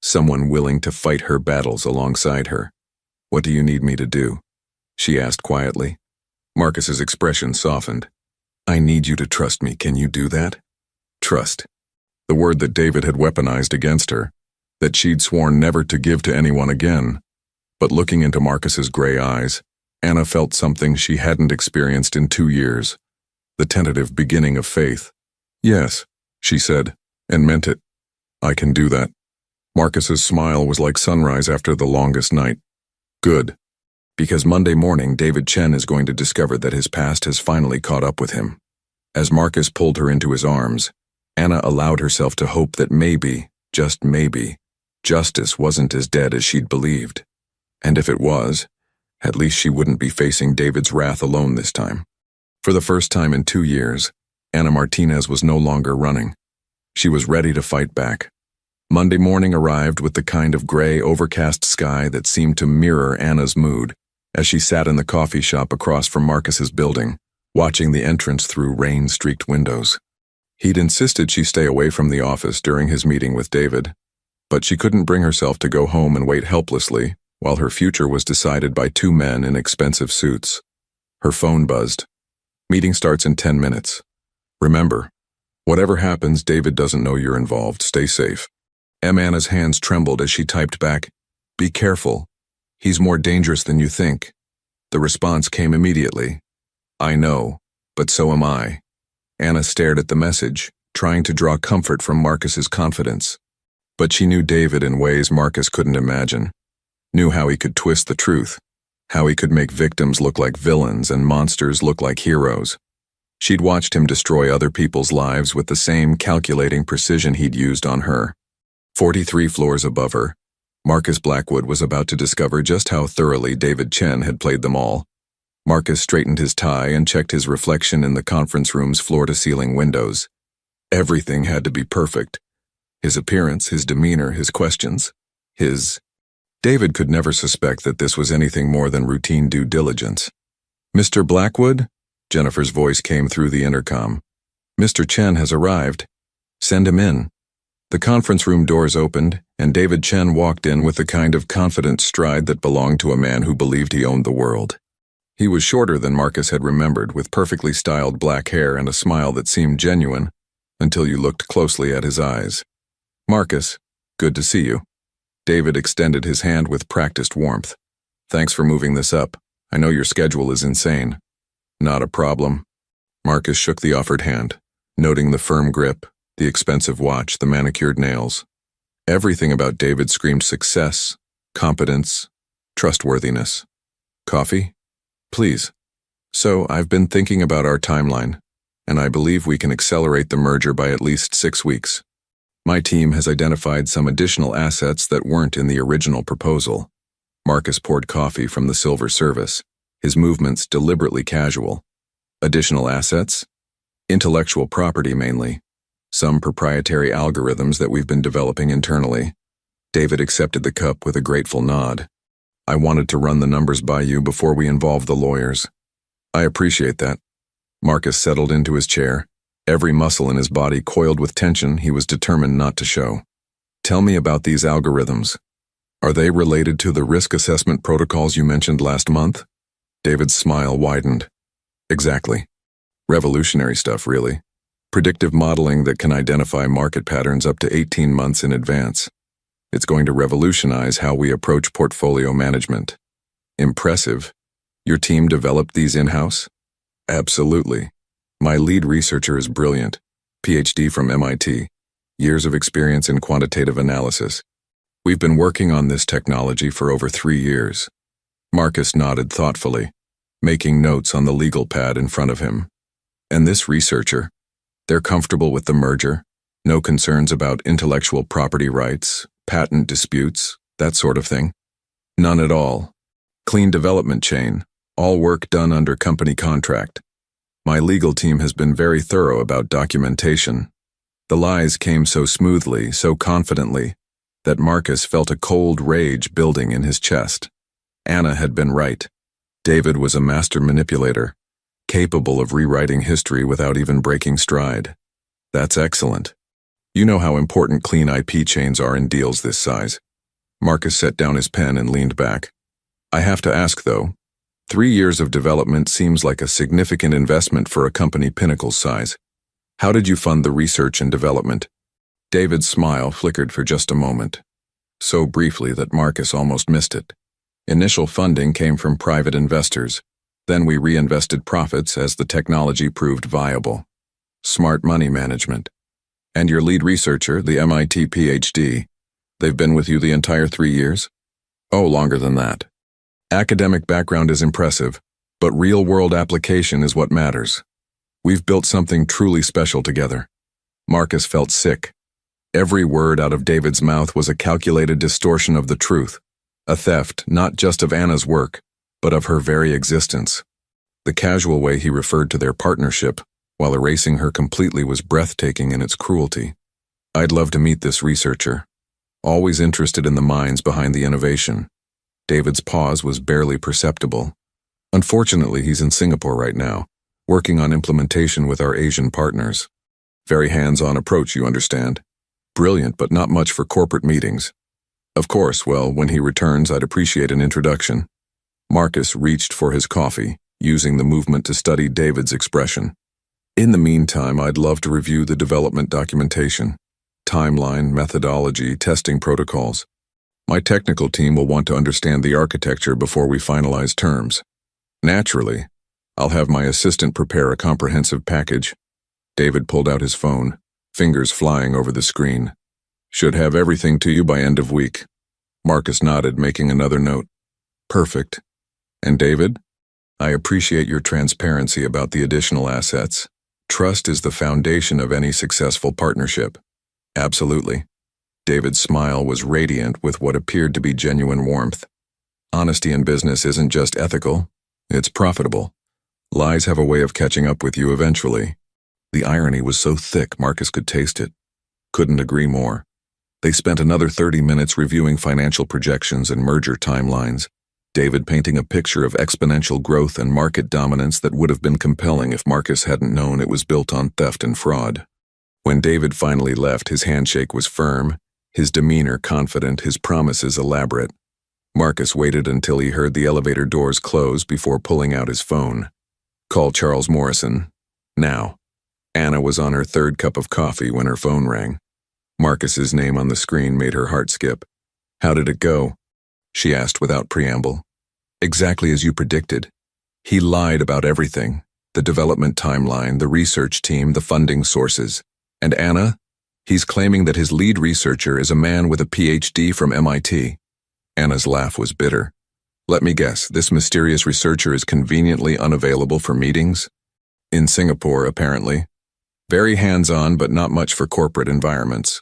Someone willing to fight her battles alongside her. "What do you need me to do?" she asked quietly. Marcus's expression softened. "I need you to trust me. Can you do that?" Trust. The word that David had weaponized against her. That she'd sworn never to give to anyone again. But looking into Marcus's gray eyes, Anna felt something she hadn't experienced in 2 years. The tentative beginning of faith. "Yes," she said, and meant it. "I can do that." Marcus's smile was like sunrise after the longest night. "Good. Because Monday morning, David Chen is going to discover that his past has finally caught up with him." As Marcus pulled her into his arms, Anna allowed herself to hope that maybe, just maybe, justice wasn't as dead as she'd believed. And if it was, at least she wouldn't be facing David's wrath alone this time. For the first time in 2 years, Anna Martinez was no longer running. She was ready to fight back. Monday morning arrived with the kind of gray, overcast sky that seemed to mirror Anna's mood as she sat in the coffee shop across from Marcus's building, watching the entrance through rain-streaked windows. He'd insisted she stay away from the office during his meeting with David, but she couldn't bring herself to go home and wait helplessly while her future was decided by 2 men in expensive suits. Her phone buzzed. "Meeting starts in 10 minutes. Remember, whatever happens, David doesn't know you're involved. Stay safe." Anna's hands trembled as she typed back, "Be careful. He's more dangerous than you think." The response came immediately. "I know, but so am I." Anna stared at the message, trying to draw comfort from Marcus's confidence. But she knew David in ways Marcus couldn't imagine. Knew how he could twist the truth, how he could make victims look like villains and monsters look like heroes. She'd watched him destroy other people's lives with the same calculating precision he'd used on her. 43 floors above her, Marcus Blackwood was about to discover just how thoroughly David Chen had played them all. Marcus straightened his tie and checked his reflection in the conference room's floor-to-ceiling windows. Everything had to be perfect. His appearance, his demeanor, his questions, his... David could never suspect that this was anything more than routine due diligence. "Mr. Blackwood?" Jennifer's voice came through the intercom. "Mr. Chen has arrived. Send him in." The conference room doors opened, and David Chen walked in with the kind of confident stride that belonged to a man who believed he owned the world. He was shorter than Marcus had remembered, with perfectly styled black hair and a smile that seemed genuine, until you looked closely at his eyes. "Marcus, good to see you." David extended his hand with practiced warmth. "Thanks for moving this up. I know your schedule is insane." "Not a problem." Marcus shook the offered hand, noting the firm grip, the expensive watch, the manicured nails. Everything about David screamed success, competence, trustworthiness. "Coffee? Please." "So, I've been thinking about our timeline, and I believe we can accelerate the merger by at least 6 weeks. My team has identified some additional assets that weren't in the original proposal." Marcus poured coffee from the silver service, his movements deliberately casual. "Additional assets? Intellectual property mainly. Some proprietary algorithms that we've been developing internally." David accepted the cup with a grateful nod. "I wanted to run the numbers by you before we involve the lawyers." "I appreciate that." Marcus settled into his chair. Every muscle in his body coiled with tension he was determined not to show. Tell me about these algorithms. Are they related to the risk assessment protocols you mentioned last month? David's smile widened. Exactly. Revolutionary stuff, really. Predictive modeling that can identify market patterns up to 18 months in advance. It's going to revolutionize how we approach portfolio management. Impressive. Your team developed these in-house? Absolutely. My lead researcher is brilliant. PhD from MIT. Years of experience in quantitative analysis. We've been working on this technology for over 3 years. Marcus nodded thoughtfully, making notes on the legal pad in front of him. And this researcher, they're comfortable with the merger, no concerns about intellectual property rights, patent disputes, that sort of thing. None at all. Clean development chain, all work done under company contract. My legal team has been very thorough about documentation. The lies came so smoothly, so confidently, that Marcus felt a cold rage building in his chest. Anna had been right. David was a master manipulator, capable of rewriting history without even breaking stride. That's excellent. You know how important clean IP chains are in deals this size. Marcus set down his pen and leaned back. I have to ask, though, 3 years of development seems like a significant investment for a company Pinnacle's size. How did you fund the research and development? David's smile flickered for just a moment, so briefly that Marcus almost missed it. Initial funding came from private investors. Then we reinvested profits as the technology proved viable. Smart money management. And your lead researcher, the MIT PhD, they've been with you the entire 3 years? Oh, longer than that. Academic background is impressive, but real-world application is what matters. We've built something truly special together. Marcus felt sick. Every word out of David's mouth was a calculated distortion of the truth, a theft not just of Anna's work, but of her very existence. The casual way he referred to their partnership, while erasing her completely, was breathtaking in its cruelty. I'd love to meet this researcher. Always interested in the minds behind the innovation. David's pause was barely perceptible. Unfortunately, he's in Singapore right now, working on implementation with our Asian partners. Very hands-on approach, you understand. Brilliant, but not much for corporate meetings. Of course, well, when he returns, I'd appreciate an introduction. Marcus reached for his coffee, using the movement to study David's expression. In the meantime, I'd love to review the development documentation, timeline, methodology, testing protocols. My technical team will want to understand the architecture before we finalize terms. Naturally, I'll have my assistant prepare a comprehensive package. David pulled out his phone, fingers flying over the screen. Should have everything to you by end of week. Marcus nodded, making another note. Perfect. And David? I appreciate your transparency about the additional assets. Trust is the foundation of any successful partnership. Absolutely. David's smile was radiant with what appeared to be genuine warmth. Honesty in business isn't just ethical, it's profitable. Lies have a way of catching up with you eventually. The irony was so thick Marcus could taste it. Couldn't agree more. They spent another 30 minutes reviewing financial projections and merger timelines, David painting a picture of exponential growth and market dominance that would have been compelling if Marcus hadn't known it was built on theft and fraud. When David finally left, his handshake was firm, his demeanor confident, his promises elaborate. Marcus waited until he heard the elevator doors close before pulling out his phone. Call Charles Morrison. Now. Anna was on her 3rd cup of coffee when her phone rang. Marcus's name on the screen made her heart skip. How did it go? She asked without preamble. Exactly as you predicted. He lied about everything. The development timeline, the research team, the funding sources. And Anna? He's claiming that his lead researcher is a man with a PhD from MIT. Anna's laugh was bitter. Let me guess, this mysterious researcher is conveniently unavailable for meetings? In Singapore, apparently. Very hands-on, but not much for corporate environments.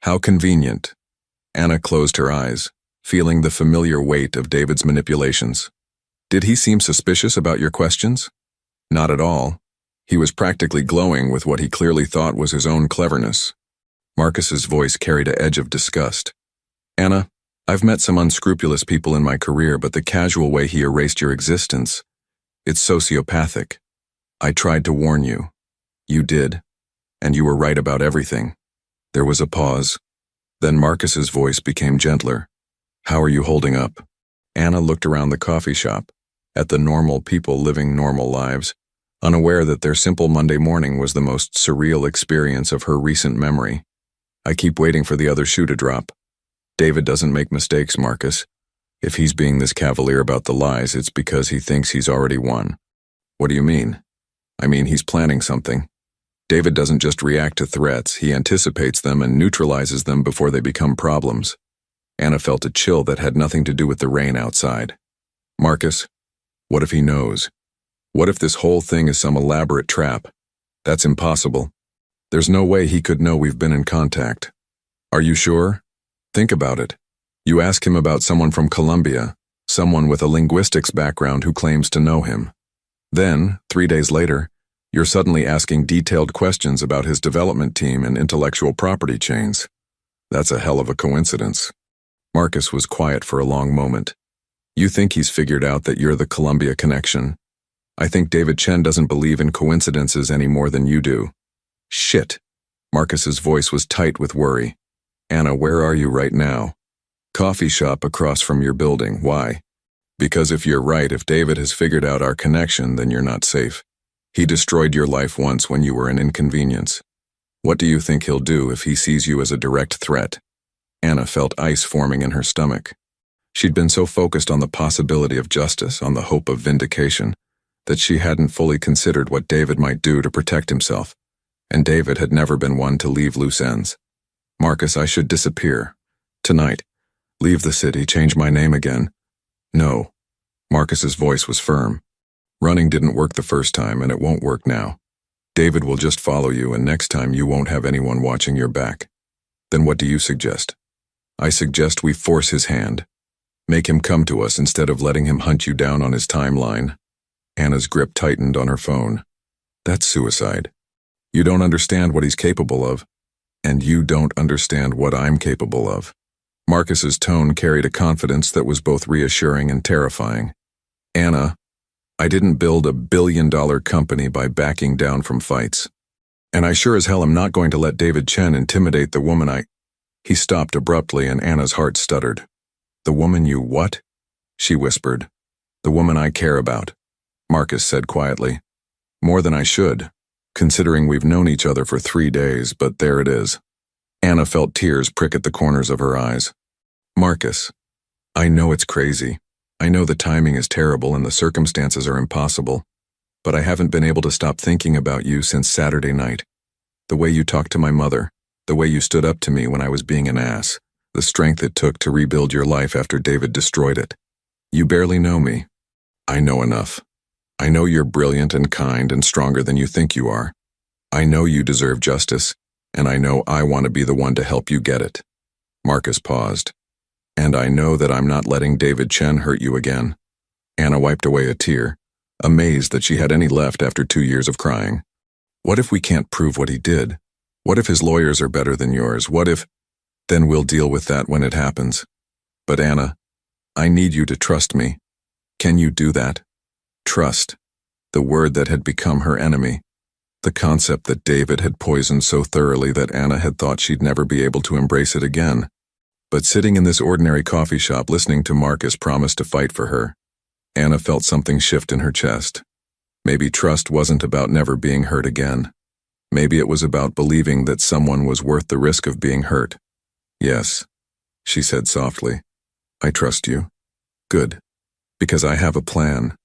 How convenient. Anna closed her eyes, feeling the familiar weight of David's manipulations. Did he seem suspicious about your questions? Not at all. He was practically glowing with what he clearly thought was his own cleverness. Marcus's voice carried an edge of disgust. Anna, I've met some unscrupulous people in my career, but the casual way he erased your existence, it's sociopathic. I tried to warn you. You did. And you were right about everything. There was a pause. Then Marcus's voice became gentler. How are you holding up? Anna looked around the coffee shop, at the normal people living normal lives, unaware that their simple Monday morning was the most surreal experience of her recent memory. I keep waiting for the other shoe to drop. David doesn't make mistakes, Marcus. If he's being this cavalier about the lies, it's because he thinks he's already won. What do you mean? I mean, he's planning something. David doesn't just react to threats, he anticipates them and neutralizes them before they become problems. Anna felt a chill that had nothing to do with the rain outside. Marcus, what if he knows? What if this whole thing is some elaborate trap? That's impossible. There's no way he could know we've been in contact. Are you sure? Think about it. You ask him about someone from Colombia, someone with a linguistics background who claims to know him. Then, 3 days later, you're suddenly asking detailed questions about his development team and intellectual property chains. That's a hell of a coincidence. Marcus was quiet for a long moment. You think he's figured out that you're the Colombia connection? I think David Chen doesn't believe in coincidences any more than you do. Shit. Marcus's voice was tight with worry. Anna, where are you right now? Coffee shop across from your building. Why? Because if you're right, if David has figured out our connection, then you're not safe. He destroyed your life once when you were an inconvenience. What do you think he'll do if he sees you as a direct threat? Anna felt ice forming in her stomach. She'd been so focused on the possibility of justice, on the hope of vindication, that she hadn't fully considered what David might do to protect himself. And David had never been one to leave loose ends. Marcus, I should disappear. Tonight. Leave the city, change my name again. No. Marcus's voice was firm. Running didn't work the first time, and it won't work now. David will just follow you, and next time you won't have anyone watching your back. Then what do you suggest? I suggest we force his hand. Make him come to us instead of letting him hunt you down on his timeline. Anna's grip tightened on her phone. That's suicide. You don't understand what he's capable of, and you don't understand what I'm capable of. Marcus's tone carried a confidence that was both reassuring and terrifying. Anna, I didn't build a billion-dollar company by backing down from fights. And I sure as hell am not going to let David Chen intimidate the woman I... He stopped abruptly and Anna's heart stuttered. The woman you what? She whispered. The woman I care about, Marcus said quietly. More than I should, considering we've known each other for 3 days, but there it is. Anna felt tears prick at the corners of her eyes. Marcus, I know it's crazy. I know the timing is terrible and the circumstances are impossible, but I haven't been able to stop thinking about you since Saturday night. The way you talked to my mother, the way you stood up to me when I was being an ass, the strength it took to rebuild your life after David destroyed it. You barely know me. I know enough. I know you're brilliant and kind and stronger than you think you are. I know you deserve justice, and I know I want to be the one to help you get it. Marcus paused. And I know that I'm not letting David Chen hurt you again. Anna wiped away a tear, amazed that she had any left after 2 years of crying. What if we can't prove what he did? What if his lawyers are better than yours? What if... Then we'll deal with that when it happens. But Anna, I need you to trust me. Can you do that? Trust. The word that had become her enemy. The concept that David had poisoned so thoroughly that Anna had thought she'd never be able to embrace it again. But sitting in this ordinary coffee shop listening to Marcus promise to fight for her, Anna felt something shift in her chest. Maybe trust wasn't about never being hurt again. Maybe it was about believing that someone was worth the risk of being hurt. Yes, she said softly. I trust you. Good. Because I have a plan.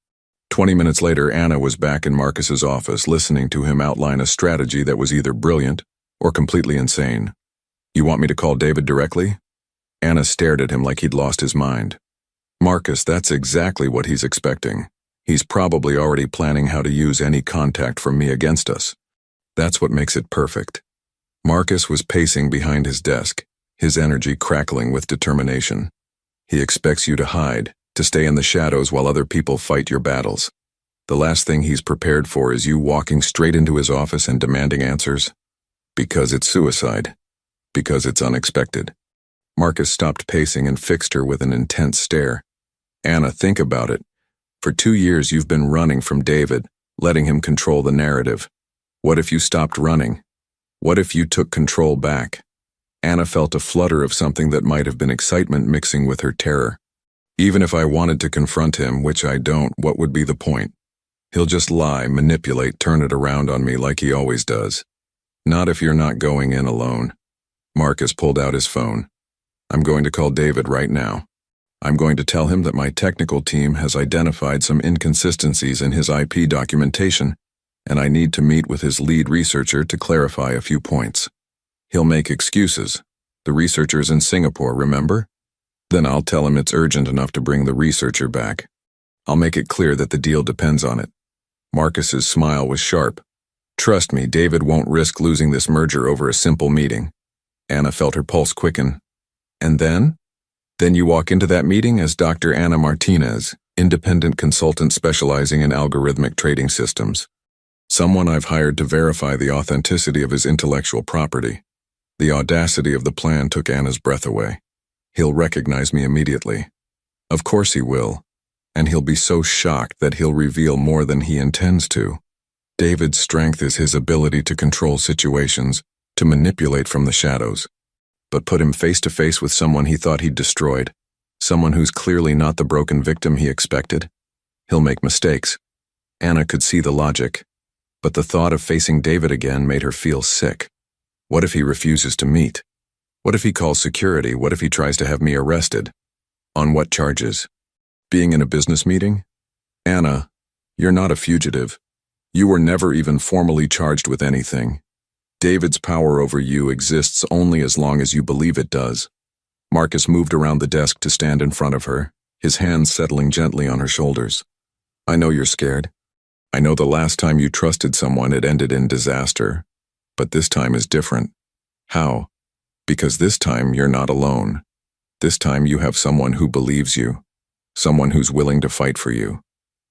20 minutes later, Anna was back in Marcus's office listening to him outline a strategy that was either brilliant or completely insane. You want me to call David directly? Anna stared at him like he'd lost his mind. Marcus, that's exactly what he's expecting. He's probably already planning how to use any contact from me against us. That's what makes it perfect. Marcus was pacing behind his desk, his energy crackling with determination. He expects you to hide, to stay in the shadows while other people fight your battles. The last thing he's prepared for is you walking straight into his office and demanding answers. Because it's suicide. Because it's unexpected. Marcus stopped pacing and fixed her with an intense stare. Anna, think about it. For 2 years you've been running from David, letting him control the narrative. What if you stopped running? What if you took control back? Anna felt a flutter of something that might have been excitement mixing with her terror. Even if I wanted to confront him, which I don't, what would be the point? He'll just lie, manipulate, turn it around on me like he always does. Not if you're not going in alone. Marcus pulled out his phone. I'm going to call David right now. I'm going to tell him that my technical team has identified some inconsistencies in his IP documentation, and I need to meet with his lead researcher to clarify a few points. He'll make excuses. The researcher's in Singapore, remember? Then I'll tell him it's urgent enough to bring the researcher back. I'll make it clear that the deal depends on it. Marcus's smile was sharp. Trust me, David won't risk losing this merger over a simple meeting. Anna felt her pulse quicken. And then? Then you walk into that meeting as Dr. Anna Martinez, independent consultant specializing in algorithmic trading systems. Someone I've hired to verify the authenticity of his intellectual property. The audacity of the plan took Anna's breath away. He'll recognize me immediately. Of course he will. And he'll be so shocked that he'll reveal more than he intends to. David's strength is his ability to control situations, to manipulate from the shadows. But put him face to face with someone he thought he'd destroyed, someone who's clearly not the broken victim he expected. He'll make mistakes. Anna could see the logic, but the thought of facing David again made her feel sick. What if he refuses to meet? What if he calls security? What if he tries to have me arrested? On what charges? Being in a business meeting? Anna, you're not a fugitive. You were never even formally charged with anything. David's power over you exists only as long as you believe it does. Marcus moved around the desk to stand in front of her, his hands settling gently on her shoulders. I know you're scared. I know the last time you trusted someone it ended in disaster. But this time is different. How? Because this time you're not alone. This time you have someone who believes you. Someone who's willing to fight for you.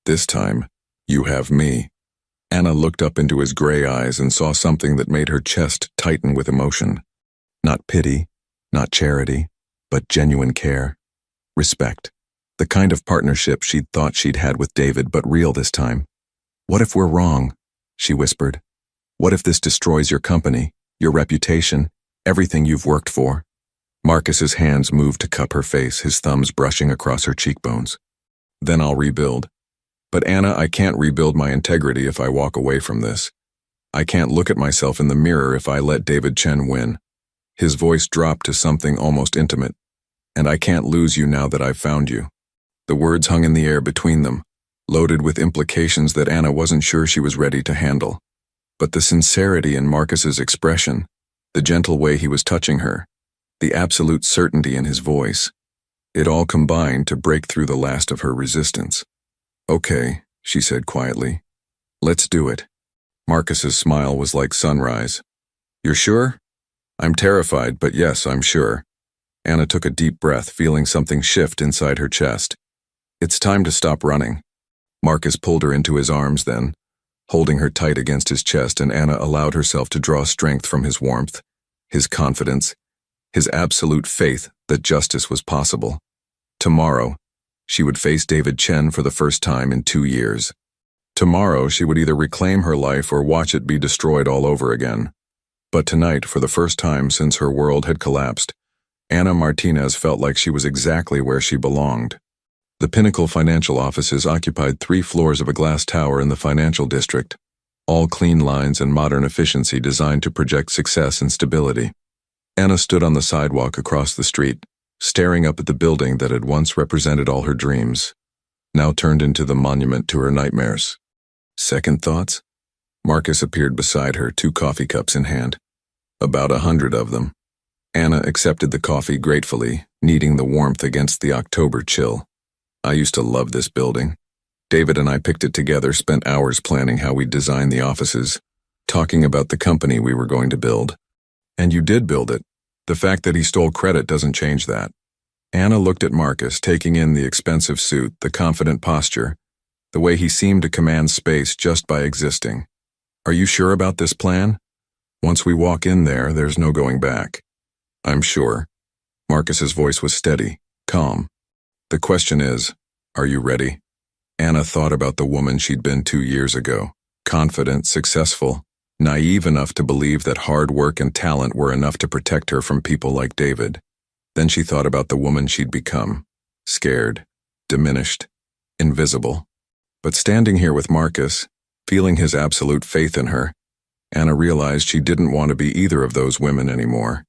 This time, you have me. Anna looked up into his gray eyes and saw something that made her chest tighten with emotion. Not pity, not charity, but genuine care. Respect. The kind of partnership she'd thought she'd had with David, but real this time. What if we're wrong? She whispered. What if this destroys your company, your reputation, everything you've worked for? Marcus's hands moved to cup her face, his thumbs brushing across her cheekbones. Then I'll rebuild. But Anna, I can't rebuild my integrity if I walk away from this. I can't look at myself in the mirror if I let David Chen win. His voice dropped to something almost intimate. And I can't lose you now that I've found you. The words hung in the air between them, loaded with implications that Anna wasn't sure she was ready to handle. But the sincerity in Marcus's expression, the gentle way he was touching her, the absolute certainty in his voice, it all combined to break through the last of her resistance. Okay, she said quietly. Let's do it. Marcus's smile was like sunrise. You're sure? I'm terrified, but yes, I'm sure. Anna took a deep breath, feeling something shift inside her chest. It's time to stop running. Marcus pulled her into his arms then, holding her tight against his chest, and Anna allowed herself to draw strength from his warmth, his confidence, his absolute faith that justice was possible. Tomorrow, she would face David Chen for the first time in 2 years. Tomorrow, she would either reclaim her life or watch it be destroyed all over again. But tonight, for the first time since her world had collapsed, Anna Martinez felt like she was exactly where she belonged. The Pinnacle financial offices occupied 3 floors of a glass tower in the financial district, all clean lines and modern efficiency designed to project success and stability. Anna stood on the sidewalk across the street, staring up at the building that had once represented all her dreams, now turned into the monument to her nightmares. Second thoughts? Marcus appeared beside her, 2 coffee cups in hand. About 100 of them. Anna accepted the coffee gratefully, kneading the warmth against the October chill. I used to love this building. David and I picked it together, spent hours planning how we'd design the offices, talking about the company we were going to build. And you did build it. The fact that he stole credit doesn't change that. Anna looked at Marcus, taking in the expensive suit, the confident posture, the way he seemed to command space just by existing. Are you sure about this plan? Once we walk in there, there's no going back. I'm sure. Marcus's voice was steady, calm. The question is, are you ready? Anna thought about the woman she'd been 2 years ago. Confident, successful, naive enough to believe that hard work and talent were enough to protect her from people like David. Then she thought about the woman she'd become, scared, diminished, invisible. But standing here with Marcus, feeling his absolute faith in her, Anna realized she didn't want to be either of those women anymore.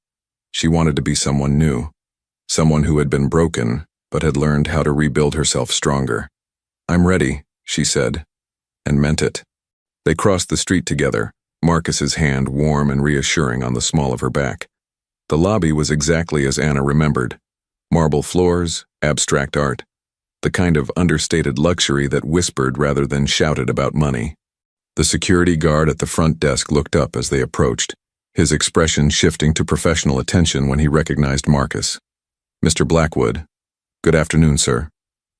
She wanted to be someone new, someone who had been broken but had learned how to rebuild herself stronger. "I'm ready," she said, and meant it. They crossed the street together, Marcus's hand warm and reassuring on the small of her back. The lobby was exactly as Anna remembered. Marble floors, abstract art, the kind of understated luxury that whispered rather than shouted about money. The security guard at the front desk looked up as they approached, his expression shifting to professional attention when he recognized Marcus. "Mr. Blackwood." "Good afternoon, sir."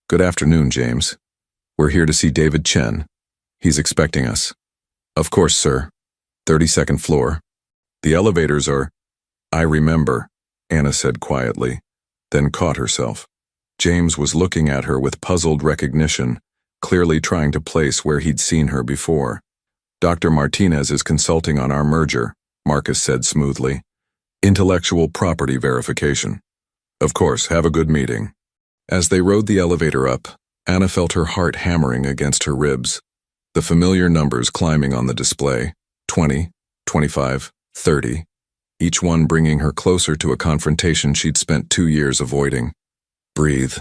"Good afternoon, James. We're here to see David Chen. He's expecting us." "Of course, sir. 32nd floor. The elevators are—" "I remember," Anna said quietly, then caught herself. James was looking at her with puzzled recognition, clearly trying to place where he'd seen her before. "Dr. Martinez is consulting on our merger," Marcus said smoothly. "Intellectual property verification." "Of course, have a good meeting." As they rode the elevator up, Anna felt her heart hammering against her ribs. The familiar numbers climbing on the display, 20, 25, 30, each one bringing her closer to a confrontation she'd spent 2 years avoiding. "Breathe,"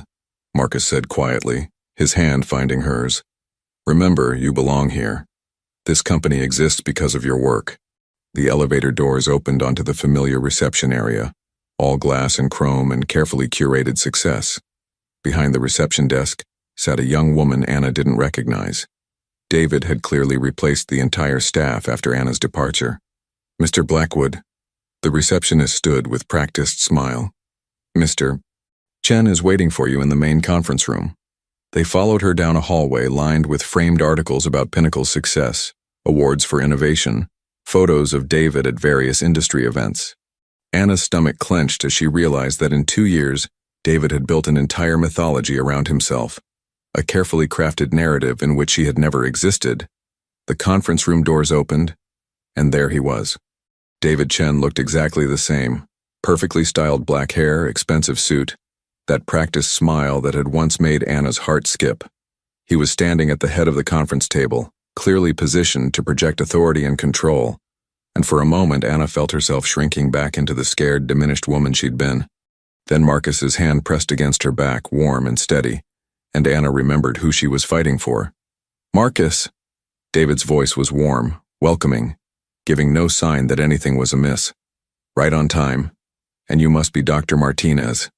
Marcus said quietly, his hand finding hers. "Remember, you belong here. This company exists because of your work." The elevator doors opened onto the familiar reception area, all glass and chrome and carefully curated success. Behind the reception desk sat a young woman Anna didn't recognize. David had clearly replaced the entire staff after Anna's departure. "Mr. Blackwood." The receptionist stood with practiced smile. "Mr. Chen is waiting for you in the main conference room." They followed her down a hallway lined with framed articles about Pinnacle's success, awards for innovation, photos of David at various industry events. Anna's stomach clenched as she realized that in 2 years, David had built an entire mythology around himself, a carefully crafted narrative in which he had never existed. The conference room doors opened, and there he was. David Chen looked exactly the same, perfectly styled black hair, expensive suit, that practiced smile that had once made Anna's heart skip. He was standing at the head of the conference table, clearly positioned to project authority and control, and for a moment Anna felt herself shrinking back into the scared, diminished woman she'd been. Then Marcus's hand pressed against her back, warm and steady, and Anna remembered who she was fighting for. "Marcus!" David's voice was warm, welcoming, giving no sign that anything was amiss. "Right on time. And you must be Dr. Martinez."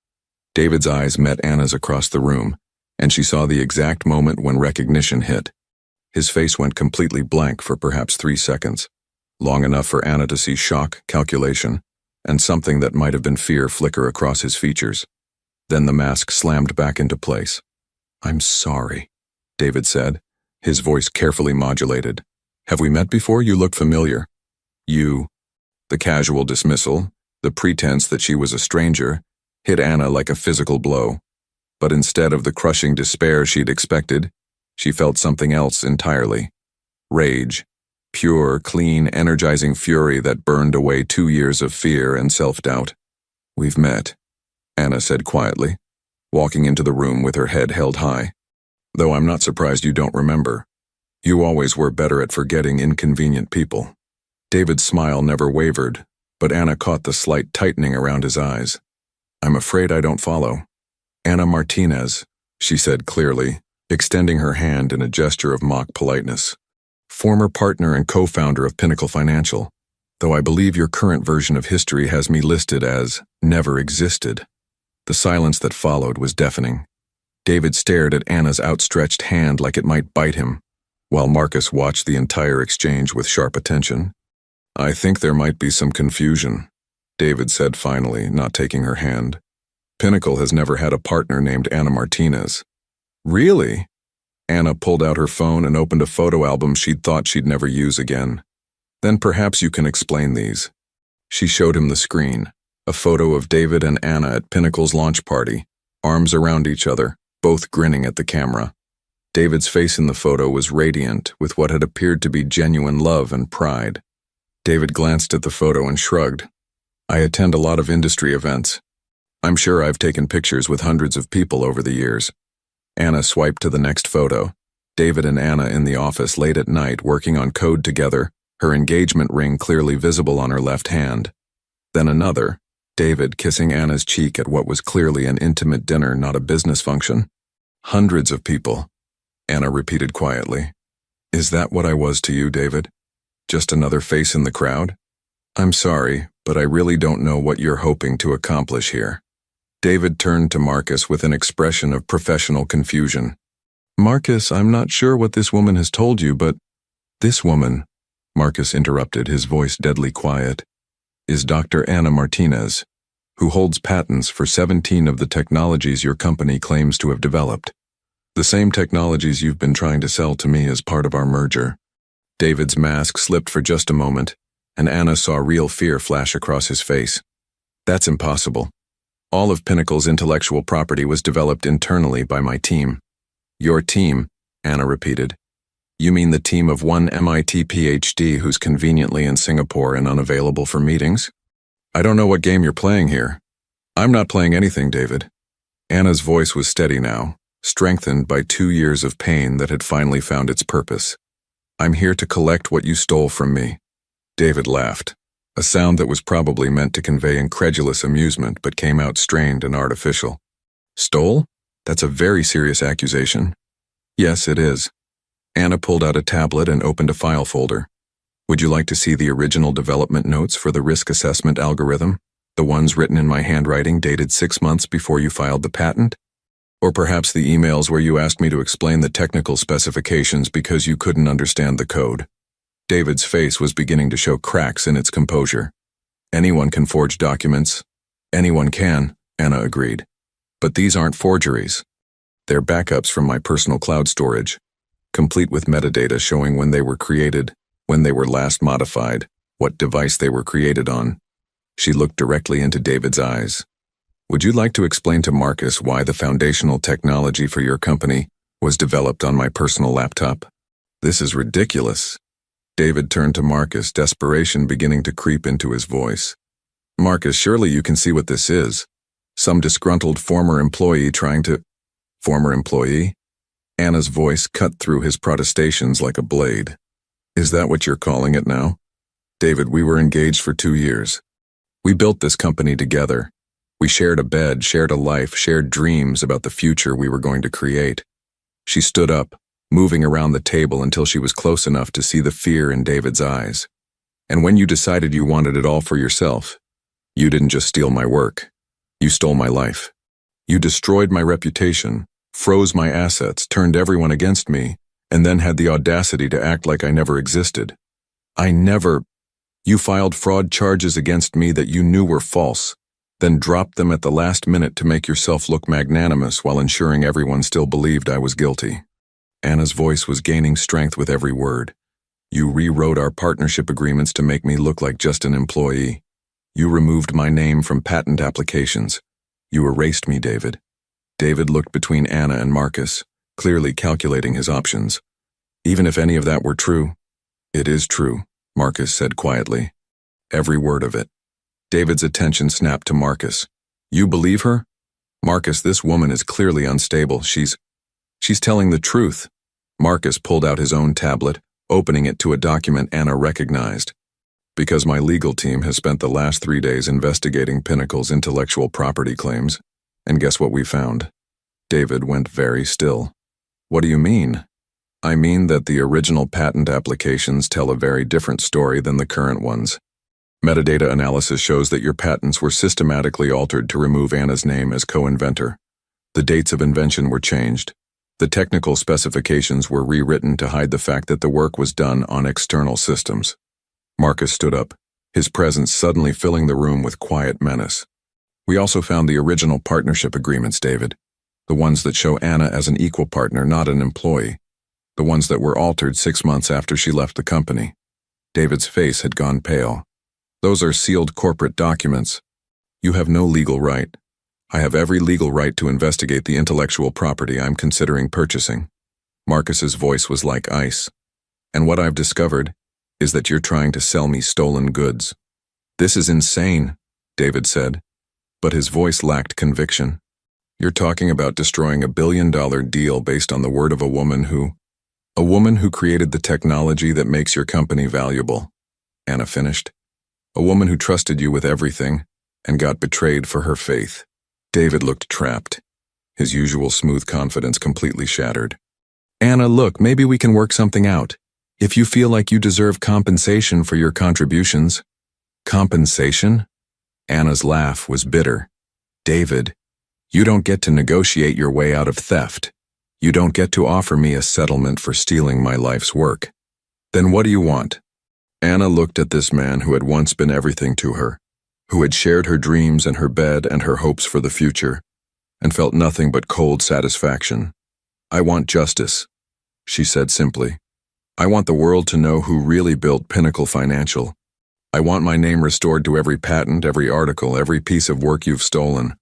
David's eyes met Anna's across the room, and she saw the exact moment when recognition hit. His face went completely blank for perhaps 3 seconds, long enough for Anna to see shock, calculation, and something that might have been fear flicker across his features. Then the mask slammed back into place. "I'm sorry," David said, his voice carefully modulated. "Have we met before? You look familiar." "You." The casual dismissal, the pretense that she was a stranger, hit Anna like a physical blow. But instead of the crushing despair she'd expected, she felt something else entirely. Rage. Pure, clean, energizing fury that burned away 2 years of fear and self-doubt. "We've met," Anna said quietly, walking into the room with her head held high. "Though I'm not surprised you don't remember. You always were better at forgetting inconvenient people." David's smile never wavered, but Anna caught the slight tightening around his eyes. "I'm afraid I don't follow." "Anna Martinez," she said clearly, extending her hand in a gesture of mock politeness. "Former partner and co-founder of Pinnacle Financial, though I believe your current version of history has me listed as never existed." The silence that followed was deafening. David stared at Anna's outstretched hand like it might bite him, while Marcus watched the entire exchange with sharp attention. "I think there might be some confusion," David said finally, not taking her hand. "Pinnacle has never had a partner named Anna Martinez." "Really?" Anna pulled out her phone and opened a photo album she'd thought she'd never use again. "Then perhaps you can explain these." She showed him the screen, a photo of David and Anna at Pinnacle's launch party, arms around each other, both grinning at the camera. David's face in the photo was radiant with what had appeared to be genuine love and pride. David glanced at the photo and shrugged. I attend a lot of industry events. I'm sure I've taken pictures with hundreds of people over the years. Anna swiped to the next photo. David and Anna in the office late at night working on code together, her engagement ring clearly visible on her left hand. Then another, David kissing Anna's cheek at what was clearly an intimate dinner, not a business function. Hundreds of people, Anna repeated quietly. Is that what I was to you, David? Just another face in the crowd? I'm sorry, but I really don't know what you're hoping to accomplish here. David turned to Marcus with an expression of professional confusion. Marcus, I'm not sure what this woman has told you, but this woman, Marcus interrupted, his voice deadly quiet, is Dr. Anna Martinez, who holds patents for 17 of the technologies your company claims to have developed. The same technologies you've been trying to sell to me as part of our merger. David's mask slipped for just a moment, and Anna saw real fear flash across his face. That's impossible. All of Pinnacle's intellectual property was developed internally by my team. Your team, Anna repeated. You mean the team of one MIT PhD who's conveniently in Singapore and unavailable for meetings? I don't know what game you're playing here. I'm not playing anything, David. Anna's voice was steady now, strengthened by 2 years of pain that had finally found its purpose. I'm here to collect what you stole from me. David laughed, a sound that was probably meant to convey incredulous amusement but came out strained and artificial. Stole? That's a very serious accusation. Yes, it is. Anna pulled out a tablet and opened a file folder. Would you like to see the original development notes for the risk assessment algorithm? The ones written in my handwriting dated 6 months before you filed the patent? Or perhaps the emails where you asked me to explain the technical specifications because you couldn't understand the code? David's face was beginning to show cracks in its composure. Anyone can forge documents. Anyone can, Anna agreed. But these aren't forgeries. They're backups from my personal cloud storage, complete with metadata showing when they were created, when they were last modified, what device they were created on. She looked directly into David's eyes. Would you like to explain to Marcus why the foundational technology for your company was developed on my personal laptop? This is ridiculous. David turned to Marcus, desperation beginning to creep into his voice. Marcus, surely you can see what this is. Some disgruntled former employee trying to… Former employee? Anna's voice cut through his protestations like a blade. Is that what you're calling it now? David, we were engaged for 2 years. We built this company together. We shared a bed, shared a life, shared dreams about the future we were going to create. She stood up, moving around the table until she was close enough to see the fear in David's eyes. And when you decided you wanted it all for yourself, you didn't just steal my work. You stole my life. You destroyed my reputation, froze my assets, turned everyone against me, and then had the audacity to act like I never existed. You filed fraud charges against me that you knew were false, then dropped them at the last minute to make yourself look magnanimous while ensuring everyone still believed I was guilty. Anna's voice was gaining strength with every word. You rewrote our partnership agreements to make me look like just an employee. You removed my name from patent applications. You erased me, David. David looked between Anna and Marcus, clearly calculating his options. Even if any of that were true, it is true, Marcus said quietly. Every word of it. David's attention snapped to Marcus. You believe her? Marcus, this woman is clearly unstable. She's telling the truth. Marcus pulled out his own tablet, opening it to a document Anna recognized. Because my legal team has spent the last 3 days investigating Pinnacle's intellectual property claims, and guess what we found? David went very still. What do you mean? I mean that the original patent applications tell a very different story than the current ones. Metadata analysis shows that your patents were systematically altered to remove Anna's name as co-inventor. The dates of invention were changed. The technical specifications were rewritten to hide the fact that the work was done on external systems. Marcus stood up, his presence suddenly filling the room with quiet menace. We also found the original partnership agreements, David. The ones that show Anna as an equal partner, not an employee. The ones that were altered 6 months after she left the company. David's face had gone pale. Those are sealed corporate documents. You have no legal right. I have every legal right to investigate the intellectual property I'm considering purchasing. Marcus's voice was like ice. And what I've discovered, is that you're trying to sell me stolen goods. This is insane, David said, but his voice lacked conviction. You're talking about destroying a billion-dollar deal based on the word of a woman who created the technology that makes your company valuable, Anna finished. A woman who trusted you with everything and got betrayed for her faith. David looked trapped, his usual smooth confidence completely shattered. Anna, look, maybe we can work something out. If you feel like you deserve compensation for your contributions. Compensation? Anna's laugh was bitter. David, you don't get to negotiate your way out of theft. You don't get to offer me a settlement for stealing my life's work. Then what do you want? Anna looked at this man who had once been everything to her, who had shared her dreams and her bed and her hopes for the future, and felt nothing but cold satisfaction. I want justice, she said simply. I want the world to know who really built Pinnacle Financial. I want my name restored to every patent, every article, every piece of work you've stolen.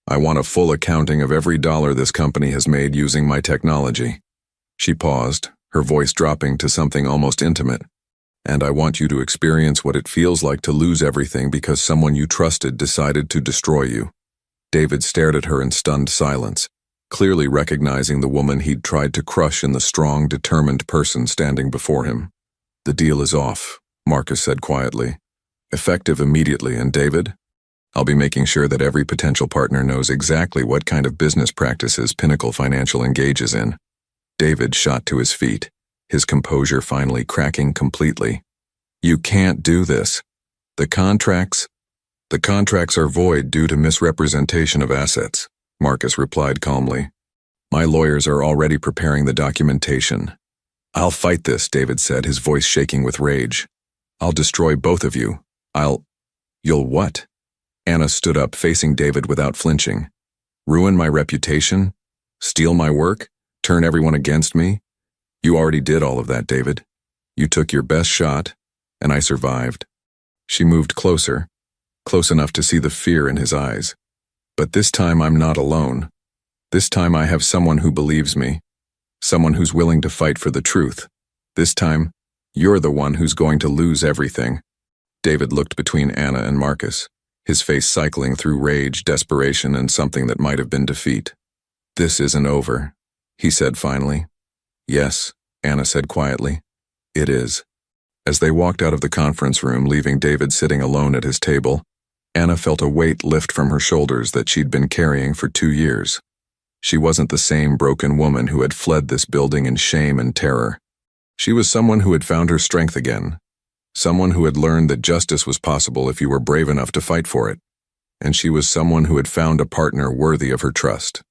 I want a full accounting of every dollar this company has made using my technology. She paused, her voice dropping to something almost intimate. And I want you to experience what it feels like to lose everything because someone you trusted decided to destroy you. David stared at her in stunned silence, clearly recognizing the woman he'd tried to crush in the strong, determined person standing before him. The deal is off, Marcus said quietly. Effective immediately, and David? I'll be making sure that every potential partner knows exactly what kind of business practices Pinnacle Financial engages in. David shot to his feet, his composure finally cracking completely. You can't do this. The contracts are void due to misrepresentation of assets, Marcus replied calmly. My lawyers are already preparing the documentation. I'll fight this, David said, his voice shaking with rage. I'll destroy both of you. You'll what? Anna stood up, facing David without flinching. Ruin my reputation? Steal my work? Turn everyone against me? You already did all of that, David. You took your best shot, and I survived. She moved closer, close enough to see the fear in his eyes. But this time I'm not alone. This time I have someone who believes me, someone who's willing to fight for the truth. This time, you're the one who's going to lose everything. David looked between Anna and Marcus, his face cycling through rage, desperation, and something that might have been defeat. This isn't over, he said finally. Yes, Anna said quietly. It is. As they walked out of the conference room, leaving David sitting alone at his table, Anna felt a weight lift from her shoulders that she'd been carrying for 2 years. She wasn't the same broken woman who had fled this building in shame and terror. She was someone who had found her strength again, someone who had learned that justice was possible if you were brave enough to fight for it. And she was someone who had found a partner worthy of her trust.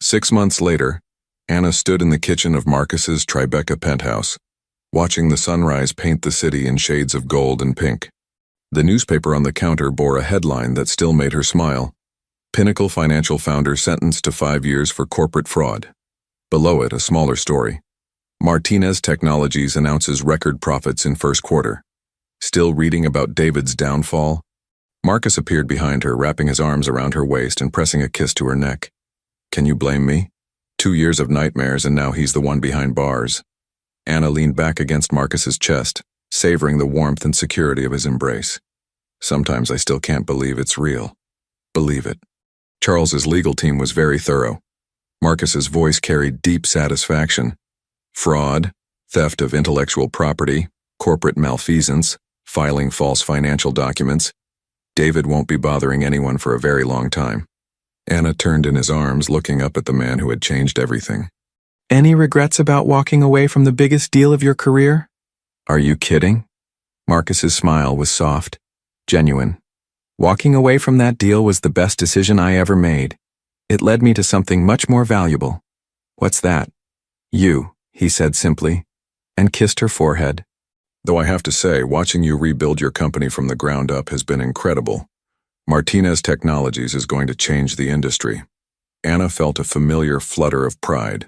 6 months later, Anna stood in the kitchen of Marcus's Tribeca penthouse, watching the sunrise paint the city in shades of gold and pink. The newspaper on the counter bore a headline that still made her smile. Pinnacle Financial founder sentenced to 5 years for corporate fraud. Below it, a smaller story. Martinez Technologies announces record profits in first quarter. Still reading about David's downfall? Marcus appeared behind her, wrapping his arms around her waist and pressing a kiss to her neck. Can you blame me? 2 years of nightmares and now he's the one behind bars. Anna leaned back against Marcus's chest, savoring the warmth and security of his embrace. Sometimes I still can't believe it's real. Believe it. Charles's legal team was very thorough. Marcus's voice carried deep satisfaction. Fraud, theft of intellectual property, corporate malfeasance, filing false financial documents. David won't be bothering anyone for a very long time. Anna turned in his arms, looking up at the man who had changed everything. Any regrets about walking away from the biggest deal of your career? Are you kidding? Marcus's smile was soft, genuine. Walking away from that deal was the best decision I ever made. It led me to something much more valuable. What's that? You, he said simply, and kissed her forehead. Though I have to say, watching you rebuild your company from the ground up has been incredible. Martinez Technologies is going to change the industry. Anna felt a familiar flutter of pride.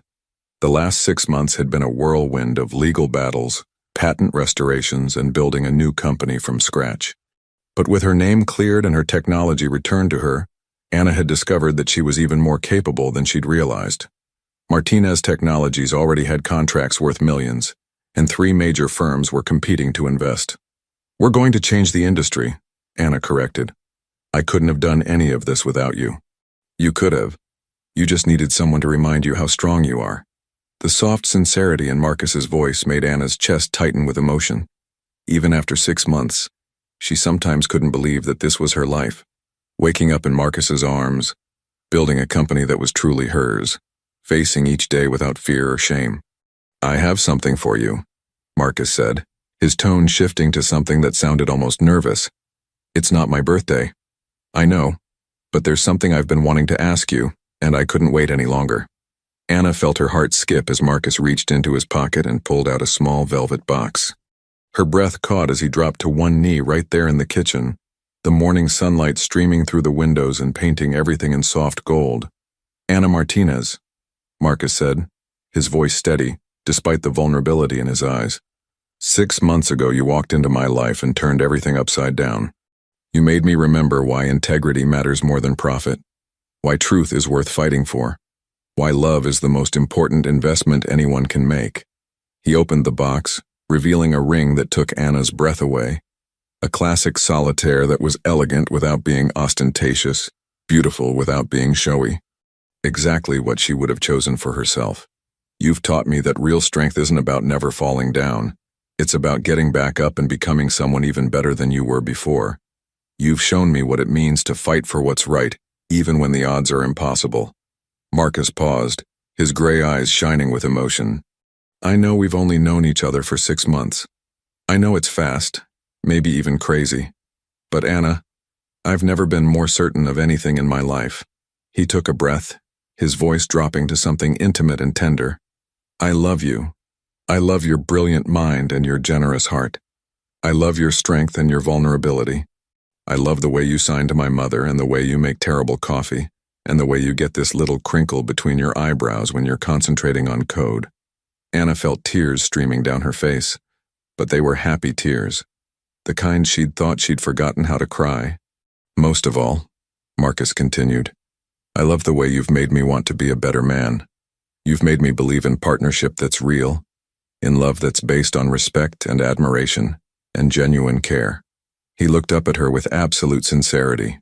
The last 6 months had been a whirlwind of legal battles, patent restorations, and building a new company from scratch. But with her name cleared and her technology returned to her, Anna had discovered that she was even more capable than she'd realized. Martinez Technologies already had contracts worth millions, and 3 major firms were competing to invest. "We're going to change the industry," Anna corrected. "I couldn't have done any of this without you." "You could have. You just needed someone to remind you how strong you are." The soft sincerity in Marcus's voice made Anna's chest tighten with emotion. Even after 6 months, she sometimes couldn't believe that this was her life. Waking up in Marcus's arms, building a company that was truly hers, facing each day without fear or shame. "I have something for you," Marcus said, his tone shifting to something that sounded almost nervous. "It's not my birthday. I know, but there's something I've been wanting to ask you, and I couldn't wait any longer." Anna felt her heart skip as Marcus reached into his pocket and pulled out a small velvet box. Her breath caught as he dropped to one knee right there in the kitchen, the morning sunlight streaming through the windows and painting everything in soft gold. "Anna Martinez," Marcus said, his voice steady, despite the vulnerability in his eyes. "6 months ago you walked into my life and turned everything upside down. You made me remember why integrity matters more than profit, why truth is worth fighting for, why love is the most important investment anyone can make." He opened the box, revealing a ring that took Anna's breath away. A classic solitaire that was elegant without being ostentatious, beautiful without being showy. Exactly what she would have chosen for herself. "You've taught me that real strength isn't about never falling down. It's about getting back up and becoming someone even better than you were before. You've shown me what it means to fight for what's right, even when the odds are impossible." Marcus paused, his gray eyes shining with emotion. "I know we've only known each other for 6 months. I know it's fast, maybe even crazy. But Anna, I've never been more certain of anything in my life." He took a breath, his voice dropping to something intimate and tender. "I love you. I love your brilliant mind and your generous heart. I love your strength and your vulnerability. I love the way you sign to my mother and the way you make terrible coffee, and the way you get this little crinkle between your eyebrows when you're concentrating on code." Anna felt tears streaming down her face, but they were happy tears, the kind she'd thought she'd forgotten how to cry. "Most of all," Marcus continued, "I love the way you've made me want to be a better man. You've made me believe in partnership that's real, in love that's based on respect and admiration, and genuine care." He looked up at her with absolute sincerity.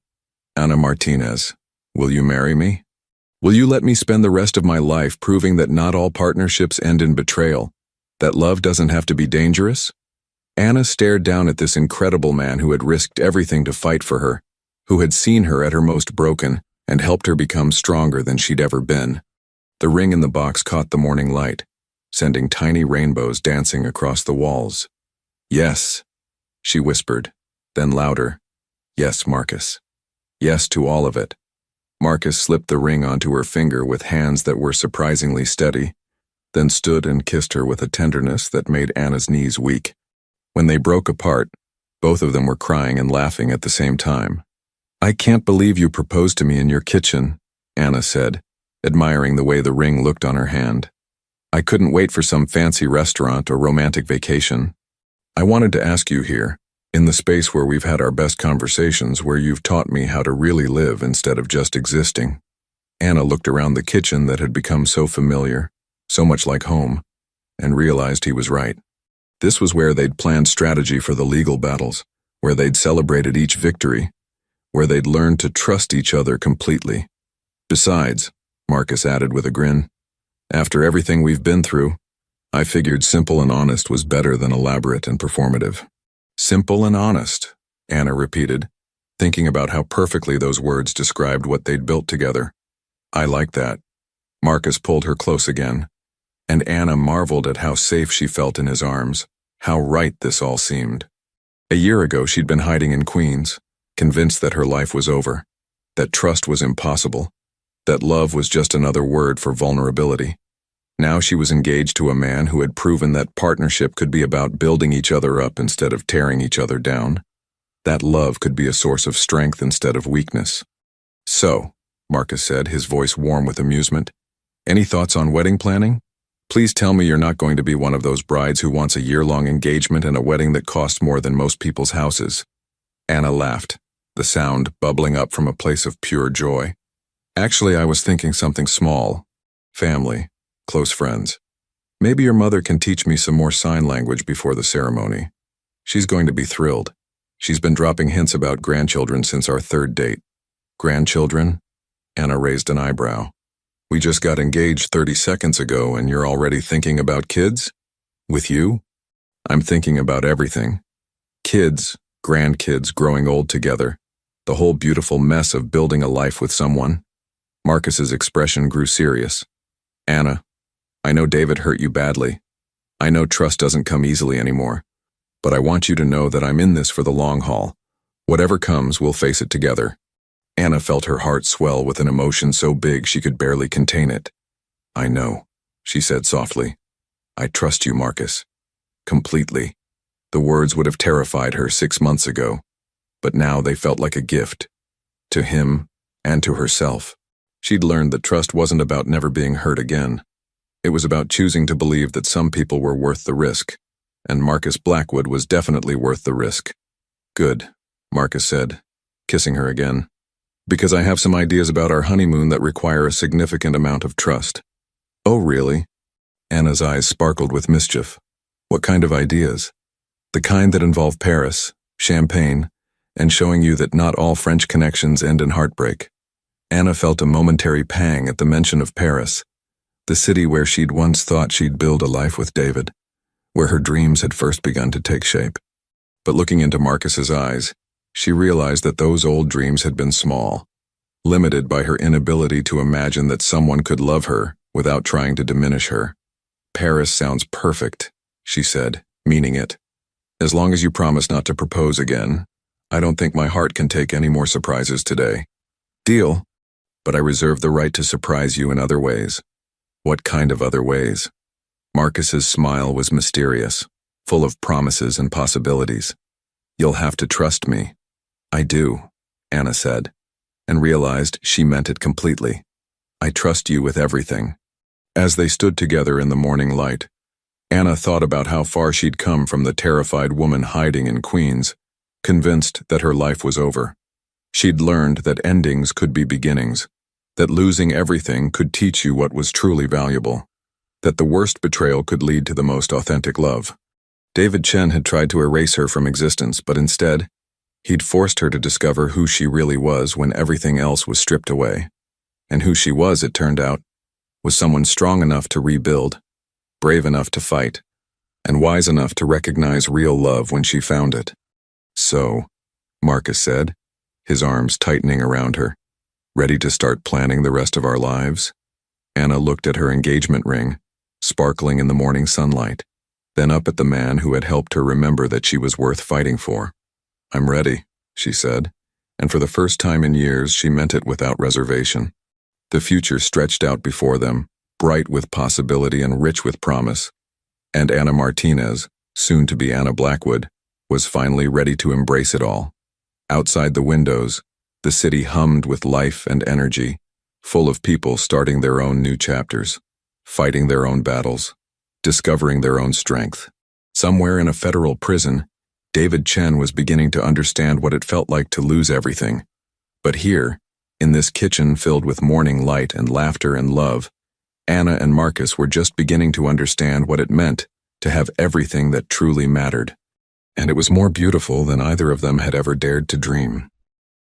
"Anna Martinez, will you marry me? Will you let me spend the rest of my life proving that not all partnerships end in betrayal, that love doesn't have to be dangerous?" Anna stared down at this incredible man who had risked everything to fight for her, who had seen her at her most broken and helped her become stronger than she'd ever been. The ring in the box caught the morning light, sending tiny rainbows dancing across the walls. "Yes," she whispered, then louder. "Yes, Marcus. Yes to all of it." Marcus slipped the ring onto her finger with hands that were surprisingly steady, then stood and kissed her with a tenderness that made Anna's knees weak. When they broke apart, both of them were crying and laughing at the same time. "I can't believe you proposed to me in your kitchen," Anna said, admiring the way the ring looked on her hand. "I couldn't wait for some fancy restaurant or romantic vacation. I wanted to ask you here, in the space where we've had our best conversations, where you've taught me how to really live instead of just existing." Anna looked around the kitchen that had become so familiar, so much like home, and realized he was right. This was where they'd planned strategy for the legal battles, where they'd celebrated each victory, where they'd learned to trust each other completely. "Besides," Marcus added with a grin, "after everything we've been through, I figured simple and honest was better than elaborate and performative." "Simple and honest," Anna repeated, thinking about how perfectly those words described what they'd built together. "I like that." Marcus pulled her close again, and Anna marveled at how safe she felt in his arms, how right this all seemed. A year ago she'd been hiding in Queens, convinced that her life was over, that trust was impossible, that love was just another word for vulnerability. Now she was engaged to a man who had proven that partnership could be about building each other up instead of tearing each other down, that love could be a source of strength instead of weakness. "So," Marcus said, his voice warm with amusement, "any thoughts on wedding planning? Please tell me you're not going to be one of those brides who wants a year-long engagement and a wedding that costs more than most people's houses." Anna laughed, the sound bubbling up from a place of pure joy. "Actually, I was thinking something small. Family. Close friends. Maybe your mother can teach me some more sign language before the ceremony. She's going to be thrilled. She's been dropping hints about grandchildren since our third date. Grandchildren? Anna raised an eyebrow. We just got engaged 30 seconds ago and you're already thinking about kids? With you? I'm thinking about everything. Kids, grandkids growing old together. The whole beautiful mess of building a life with someone. Marcus's expression grew serious. Anna, I know David hurt you badly. I know trust doesn't come easily anymore. But I want you to know that I'm in this for the long haul. Whatever comes, we'll face it together. Anna felt her heart swell with an emotion so big she could barely contain it. I know, she said softly. I trust you, Marcus. Completely. The words would have terrified her 6 months ago, but now they felt like a gift. To him and to herself. She'd learned that trust wasn't about never being hurt again. It was about choosing to believe that some people were worth the risk, and Marcus Blackwood was definitely worth the risk. Good, Marcus said, kissing her again. Because I have some ideas about our honeymoon that require a significant amount of trust. Oh, really? Anna's eyes sparkled with mischief. What kind of ideas? The kind that involve Paris, champagne, and showing you that not all French connections end in heartbreak. Anna felt a momentary pang at the mention of Paris, the city where she'd once thought she'd build a life with David, where her dreams had first begun to take shape. But looking into Marcus's eyes, she realized that those old dreams had been small, limited by her inability to imagine that someone could love her without trying to diminish her. Paris sounds perfect, she said, meaning it. As long as you promise not to propose again, I don't think my heart can take any more surprises today. Deal, but I reserve the right to surprise you in other ways. What kind of other ways? Marcus's smile was mysterious, full of promises and possibilities. You'll have to trust me. I do, Anna said, and realized she meant it completely. I trust you with everything. As they stood together in the morning light, Anna thought about how far she'd come from the terrified woman hiding in Queens, convinced that her life was over. She'd learned that endings could be beginnings, that losing everything could teach you what was truly valuable, that the worst betrayal could lead to the most authentic love. David Chen had tried to erase her from existence, but instead, he'd forced her to discover who she really was when everything else was stripped away. And who she was, it turned out, was someone strong enough to rebuild, brave enough to fight, and wise enough to recognize real love when she found it. So, Marcus said, his arms tightening around her, ready to start planning the rest of our lives? Anna looked at her engagement ring, sparkling in the morning sunlight, then up at the man who had helped her remember that she was worth fighting for. I'm ready, she said, and for the first time in years she meant it without reservation. The future stretched out before them, bright with possibility and rich with promise, and Anna Martinez, soon to be Anna Blackwood, was finally ready to embrace it all. Outside the windows, the city hummed with life and energy, full of people starting their own new chapters, fighting their own battles, discovering their own strength. Somewhere in a federal prison, David Chen was beginning to understand what it felt like to lose everything. But here, in this kitchen filled with morning light and laughter and love, Anna and Marcus were just beginning to understand what it meant to have everything that truly mattered. And it was more beautiful than either of them had ever dared to dream.